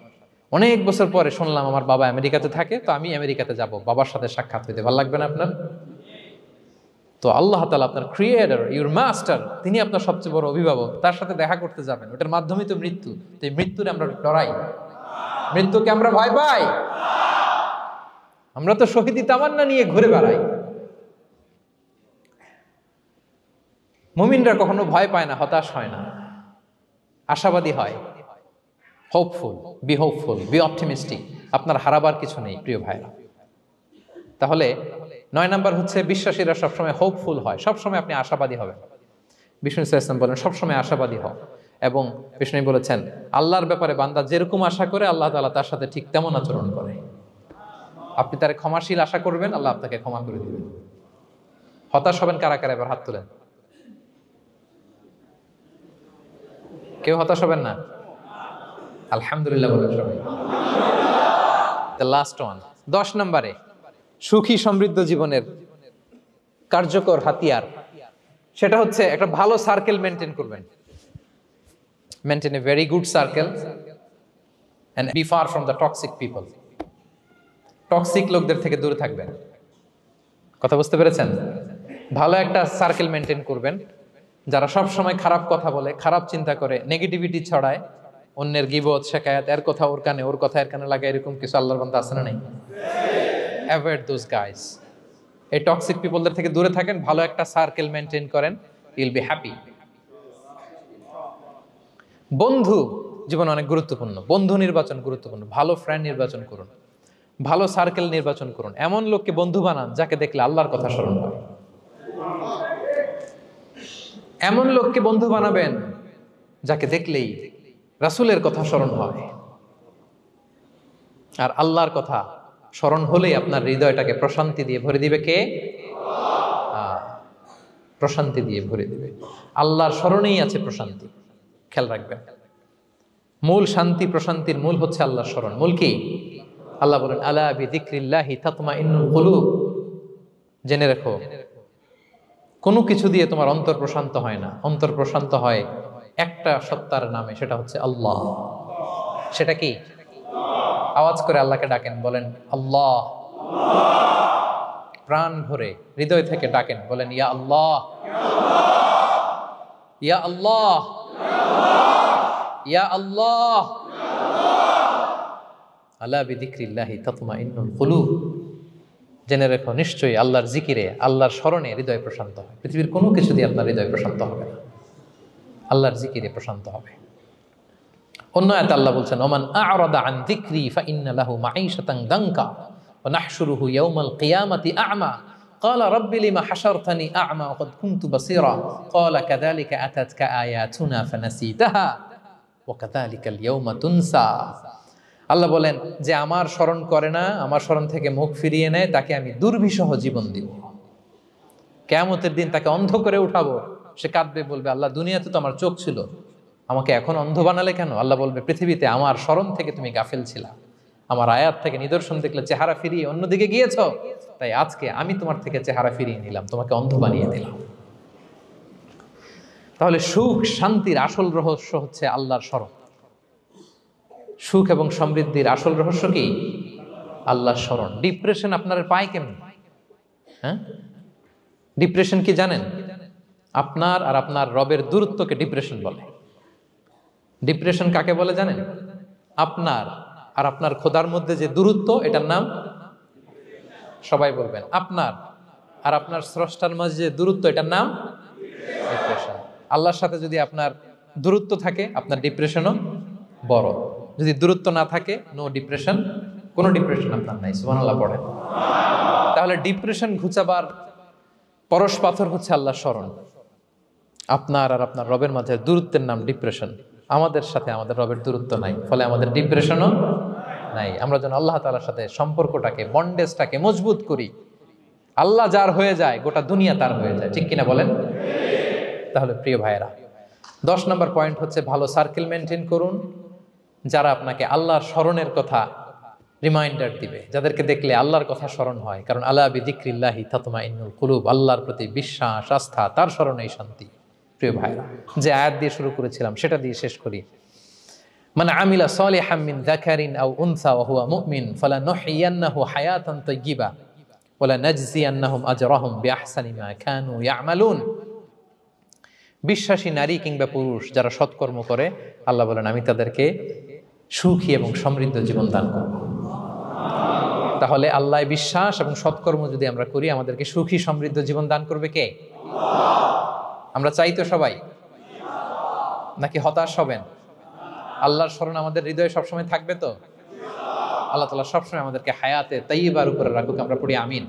অনেক বছর পরে শুনলাম আমার বাবা আমেরিকাতে থাকে, তো আমি আমেরিকাতে যাব বাবার সাথে সাক্ষাৎ হইতে। ভালো লাগবে না আপনার? তো আল্লাহ তাআলা আপনার ক্রিয়েটর, ইউর মাস্টার, তিনি আপনার সবচেয়ে বড় অভিভাবক, তার সাথে দেখা করতে যাবেন, ওটার মাধ্যমেই তো মৃত্যু। তো এই মৃত্যুরে আমরা ডরাই, মৃত্যুকে আমরা ভয় পাই। আমরা তো শহীদি তামান্না নিয়ে ঘুরে বেড়াই। মুমিনরা কখনো ভয় পায় না, হতাশ হয় না, আশাবাদী হয়। Hopeful, B optimistic. আপনার হারাবার কিছু নেই প্রিয় ভাইরা। তাহলে 9 নাম্বার হচ্ছে বিশ্বাসীরা সবসময় হোপফুল হয়, সবসময় আপনি আশাবাদী হবেন। বিষ্ণু ইসলাম বলেন সবসময় আশাবাদী হও, এবং বিষ্ণু বলেছেন আল্লাহর ব্যাপারে বান্দা যেরকম আশা করে আল্লাহ তাআলা তার সাথে ঠিক তেমন আচরণ করে। আপনি তার ক্ষমাশীল আশা করবেন, আল্লাহ আপনাকে ক্ষমা করে দিবেন। হতাশ হবেন কারা কারা? এবার হাত তোলেন। কেউ হতাশ হবেন না? আলহামদুলিল্লাহ বলেন সবাই। দ্য লাস্ট ওয়ান, 10 নম্বরে সুখী সমৃদ্ধ জীবনের কার্যকর হাতিয়ার, সেটা হচ্ছে একটা ভালো সার্কেল মেনটেন করবেন। Maintain a very good circle and be far from the toxic people. Toxic লোকদের থেকে দূরে থাকবেন। কথা বুঝতে পেরেছেন? ভালো একটা সার্কেল মেনটেন করবেন, যারা সব সময় খারাপ কথা বলে, খারাপ চিন্তা করে, নেগেটিভিটি ছড়ায়, অন্যের গীবত শেখায়াত, এর কথা ওর কানে, ওর কথা এর কানে লাগে, এরকম কিছু আল্লাহর বান্দা আছে না নাই? Avoid those guys. এই টক্সিক পিপলদের থেকে দূরে থাকেন, ভালো একটা সার্কেল মেনটেন করেন, ইউল বি হ্যাপি। বন্ধু জীবনে অনেক গুরুত্বপূর্ণ, বন্ধু নির্বাচন গুরুত্বপূর্ণ। ভালো ফ্রেন্ড নির্বাচন করুন, ভালো সার্কেল নির্বাচন করুন, এমন লোককে বন্ধু বানান যাকে দেখলে আল্লাহর কথা স্মরণ হয়। এমন লোককে বন্ধু বানাবেন যাকে দেখলেই রাসূলের কথা স্মরণ হয়। আর আল্লাহর কথা স্মরণ হলেই আপনার হৃদয়টাকে প্রশান্তি দিয়ে ভরে দিবে কে? প্রশান্তি দিয়ে ভরে দিবে। আল্লাহর স্মরণেই আছে প্রশান্তি, খেয়াল রাখবেন। মূল শান্তি প্রশান্তির মূল হচ্ছে আল্লাহর স্মরণ। মূল কি? আল্লাহ বলেন আলা বিযিকরিল্লাহি তাতমাইন্নুল কুলুব। জেনে রাখো, কোনো কিছু দিয়ে তোমার অন্তর প্রশান্ত হয় না, অন্তর প্রশান্ত হয় একটা সত্তার নামে, সেটা হচ্ছে আল্লাহ। সেটা কি? আওয়াজ করে আল্লাহকে ডাকেন, বলেন আল্লাহ। প্রাণ ভরে হৃদয় থেকে ডাকেন, বলেন ইয়া আল্লাহ, ইয়া আল্লাহ, ইয়া আল্লাহ। আলা বিযিকরিল্লাহি তাতমাইন্নুল কুলুব। জেনে রেখো, নিশ্চয়ই আল্লাহর জিকিরে, আল্লাহর স্মরণে হৃদয় প্রশান্ত হয়। পৃথিবীর কোনো কিছু দিয়ে আপনার হৃদয় প্রশান্ত হবে না, আল্লাহর জিকিরে প্রশান্ত হবে। অন্য আয়াতে আল্লাহ বলছেন ওমান আ'রাদা আন যিকরি ফাইন্না লাহু মাঈশাতান দানকা ওয়া নাহশুরুহু ইয়াওমাল কিয়ামাতি আ'মা ক্বালা রাব্বি লিমা হাশারতানি আ'মা ওয়া ক্বাদ কুনতু বাসীরা ক্বালা কাযালিকা আতাতকা আয়াতুনা ফানাসিতাহা ওয়া কাযালিকাল ইয়াওমা তুনসা। আল্লাহ বলেন যে আমার স্মরণ করে না, আমার স্মরণ থেকে মুখ ফিরিয়ে নেয়, তাকে আমি দুর্বিষহ জীবন দিব। কিয়ামতের দিন তাকে অন্ধ করে উঠাবো, সে কাঁদবে, বলবে আল্লাহ দুনিয়াতে তো আমার চোখ ছিল, আমাকে এখন অন্ধ বানালে কেন? আল্লাহ বলবে পৃথিবীতে আমার স্মরণ থেকে তুমি গাফেল ছিলা, আমার আয়াত থেকে নিদর্শন দেখলে চেহারা ফিরিয়ে অন্যদিকে গিয়েছ, তাই আজকে আমি তোমার থেকে চেহারা ফিরিয়ে নিলাম, তোমাকে অন্ধ বানিয়ে দিলাম। তাহলে সুখ শান্তির আসল রহস্য হচ্ছে আল্লাহর স্মরণ। সুখ এবং সমৃদ্ধির আসল রহস্য কি? আল্লাহর স্মরণ। ডিপ্রেশন আপনার পায় কেমন? হ্যাঁ, ডিপ্রেশন কি জানেন? আপনার আর আপনার রবের দূরত্বকে ডিপ্রেশন বলে। ডিপ্রেশন কাকে বলে জানেন? আপনার আর আপনার খোদার মধ্যে যে দূরত্ব, এটার নাম, সবাই বলবেন, আপনার আর আপনার স্রষ্টার মাঝে যে দূরত্ব, এটার নাম ডিপ্রেশন। আল্লাহর সাথে যদি আপনার দূরত্ব থাকে, আপনার ডিপ্রেশনও বড়। যদি দূরত্ব না থাকে, নো ডিপ্রেশন, কোনো ডিপ্রেশন আপনার নাই। সুবহানাল্লাহ পড়েন। তাহলে ডিপ্রেশন ঘুচাবার পরশ পাথর হচ্ছে আল্লাহর স্মরণ। আপনার আর আপনার রবের মাঝে দূরত্বের নাম ডিপ্রেশন। আমাদের সাথে আমাদের রবের দূরত্ব নাই, ফলে আমাদের ডিপ্রেশনও নাই। আমরা যেন আল্লাহ তাআলার সাথে সম্পর্কটাকে, বন্ডেজটাকে মজবুত করি। আল্লাহ যার হয়ে যায়, গোটা দুনিয়া তার হয়ে যায়। ঠিক কিনা বলেন? তাহলে প্রিয় ভাইয়েরা, 10 নম্বর পয়েন্ট হচ্ছে ভালো সার্কেল মেনটেন করুন, যারা আপনাকে আল্লাহর স্মরণের কথা রিমাইন্ডার দিবে, যাদেরকে দেখলে আল্লাহর কথা স্মরণ হয়। কারণ আলা বিযিকরিল্লাহি তাতমাইন্নুল কুলুব, আল্লাহর প্রতি বিশ্বাস, আস্থা, তার স্মরণেই শান্তি। প্রিয় ভাইরা, যে আয়াত দিয়ে শুরু করেছিলাম সেটা দিয়ে শেষ করি। মান আমিলা সালিহাম মিন যাকারিন আও উনসা ওয়া হুয়া মুমিন ফালানুহইয়ান্নাহু হায়াতান তাইয়্যিবা ওয়া লানাজজিয়ান্নাহুম আজরাহুম বিআহসানি মা কানু ইয়ামালুন। বিশ্বাসী নারী কিংবা পুরুষ যারা সৎকর্ম করে, আল্লাহ বলেন আমি তাদেরকে সুখী এবং সমৃদ্ধ জীবন দান করব। তাহলে আল্লাহ বিশ্বাস এবং সৎকর্ম যদি আমরা করি, আমাদেরকে সুখী সমৃদ্ধ জীবন দান করবে কে? আমরা চাই তো সবাই, নাকি হতাশ হবেন? আল্লাহর স্মরণ আমাদের হৃদয়ে সবসময় থাকবে তো? আল্লাহ তাআলা সবসময় আমাদেরকে হায়াতে তাইয়্যিবার উপরে রাখুক, আমরা পড়ি আমিন।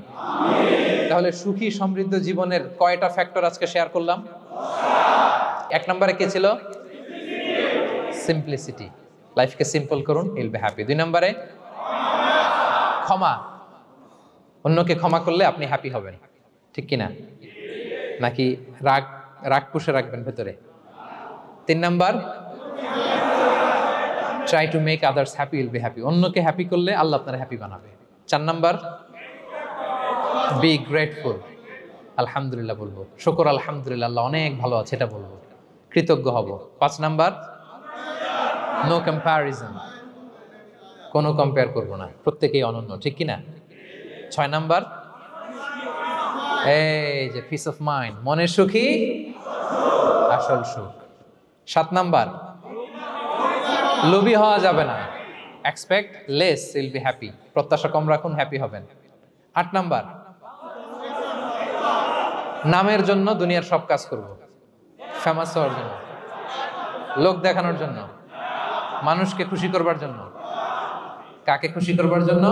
তাহলে সুখী সমৃদ্ধ জীবনের কয়টা ফ্যাক্টর আজকে শেয়ার করলাম? 1 নম্বরে কে ছিল? সিম্পলিসিটি। লাইফকে সিম্পল করুন, ইউল বি হ্যাপি। 2 নম্বরে ক্ষমা। অন্যকে ক্ষমা করলে আপনি হ্যাপি হবেন, ঠিক কিনা? নাকি রাগ পুষে রাখবেন ভেতরে? 3 number, try to make others happy, will be happy. অন্যকে হ্যাপি করলে আল্লাহ আপনার হ্যাপি বানাবে। 4 নাম্বার, বি গ্রেটফুল। আলহামদুলিল্লাহ বলবো, শুকর আলহামদুলিল্লাহ, আল্লাহ অনেক ভালো আছে এটা বলবো, কৃতজ্ঞ হব। 5 নাম্বার, নো কম্প্যারিজন, কোনো কম্পেয়ার করবো না, প্রত্যেকেই অনন্য, ঠিক কিনা? 6 নাম্বার, এই যে পিস অফ মাইন্ড, মনের সুখী আসল সুখ। 7 নাম্বার, লোভী হওয়া যাবে না। Expect less, will be happy. প্রত্যাশা কম রাখুন, হ্যাপি হবেন। 8 নাম্বার, নামের জন্য দুনিয়ার সব কাজ করব, ফেমাস হওয়ার জন্য, লোক দেখানোর জন্য, মানুষকে খুশি করবার জন্য। কাকে খুশি করবার জন্য?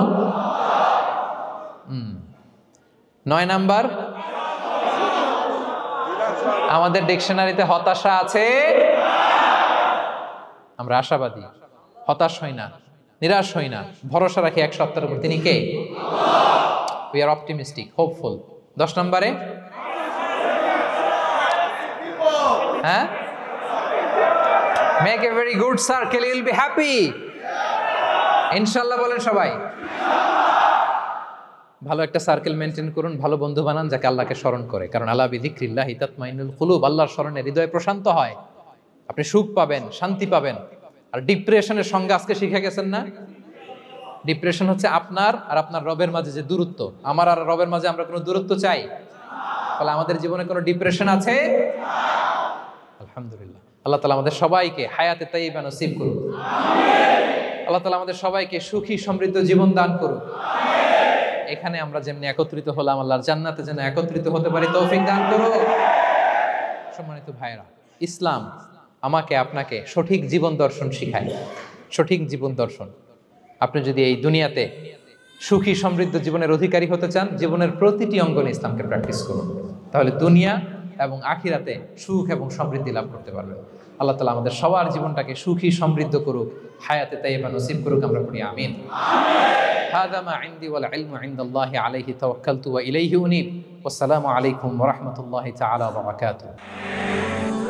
9 নাম্বার, আমাদের ডিকশনারিতে হতাশা আছে, আমরা আশাবাদী, হতাশ হই না, নিরাশ হই না, ভরসা রাখি এক সত্তার উপর। তিনি কে? We are optimistic, hopeful. 10 নম্বরে, হ্যাঁ, make a very good circle, you will be happy. ইনশাআল্লাহ বলেন সবাই। ভালো একটা সার্কেল মেনটেন করুন, ভালো বন্ধু বানান যাকে আল্লাহকে স্মরণ করে, কারণ আলা বিযিকরিল্লাহি তাতমাইন্নুল কুলুব, আল্লাহর স্মরণে হৃদয় প্রশান্ত হয়, আপনি সুখ পাবেন, শান্তি পাবেন। আর ডিপ্রেশনের সঙ্গে আজকে শিখে গেছেন না, ডিপ্রেশন হচ্ছে আপনার আর আপনার রবের মাঝে যে দূরত্ব। আমার আর রবের মাঝে আমরা কোনো দূরত্ব চাই? ফলে আমাদের জীবনে কোনো ডিপ্রেশন আছে? আলহামদুলিল্লাহ। আল্লাহ তাআলা আমাদের সবাইকে হায়াতে তাইয়্যিবা নসিব করুন। আল্লাহ তাআলা আমাদের সবাইকে সুখী সমৃদ্ধ জীবন দান করুন। এখানে আমরা যেমনি একত্রিত হলাম, আল্লাহর জান্নাতে যেন একত্রিত হতে পারি তৌফিক দান করুন। সম্মানিত ভাইরা, ইসলাম আমাকে আপনাকে সঠিক জীবন দর্শন শিখায়। সঠিক জীবন দর্শন। আপনি যদি এই দুনিয়াতে সুখী সমৃদ্ধ জীবনের অধিকারী হতে চান, জীবনের প্রতিটি অঙ্গনে ইসলামকে প্র্যাকটিস করুন, তাহলে দুনিয়া এবং আখিরাতে সুখ এবং সমৃদ্ধি লাভ করতে পারবেন। আল্লাহ তাআলা আমাদের সবার জীবনটাকে সুখী সমৃদ্ধ করুক, হায়াতে তাইয়্যিবা নসিব করুক, আমরা পড়ি আমিন। হাযা মা ইনদি ওয়াল ইলমু ইনদাল্লাহি আলাইহি তাওয়াক্কালতু ওয়া ইলাইহি উনীব। ওয়াসসালামু আলাইকুম ওয়া রাহমাতুল্লাহি তাআলা ওয়া বারাকাতুহু।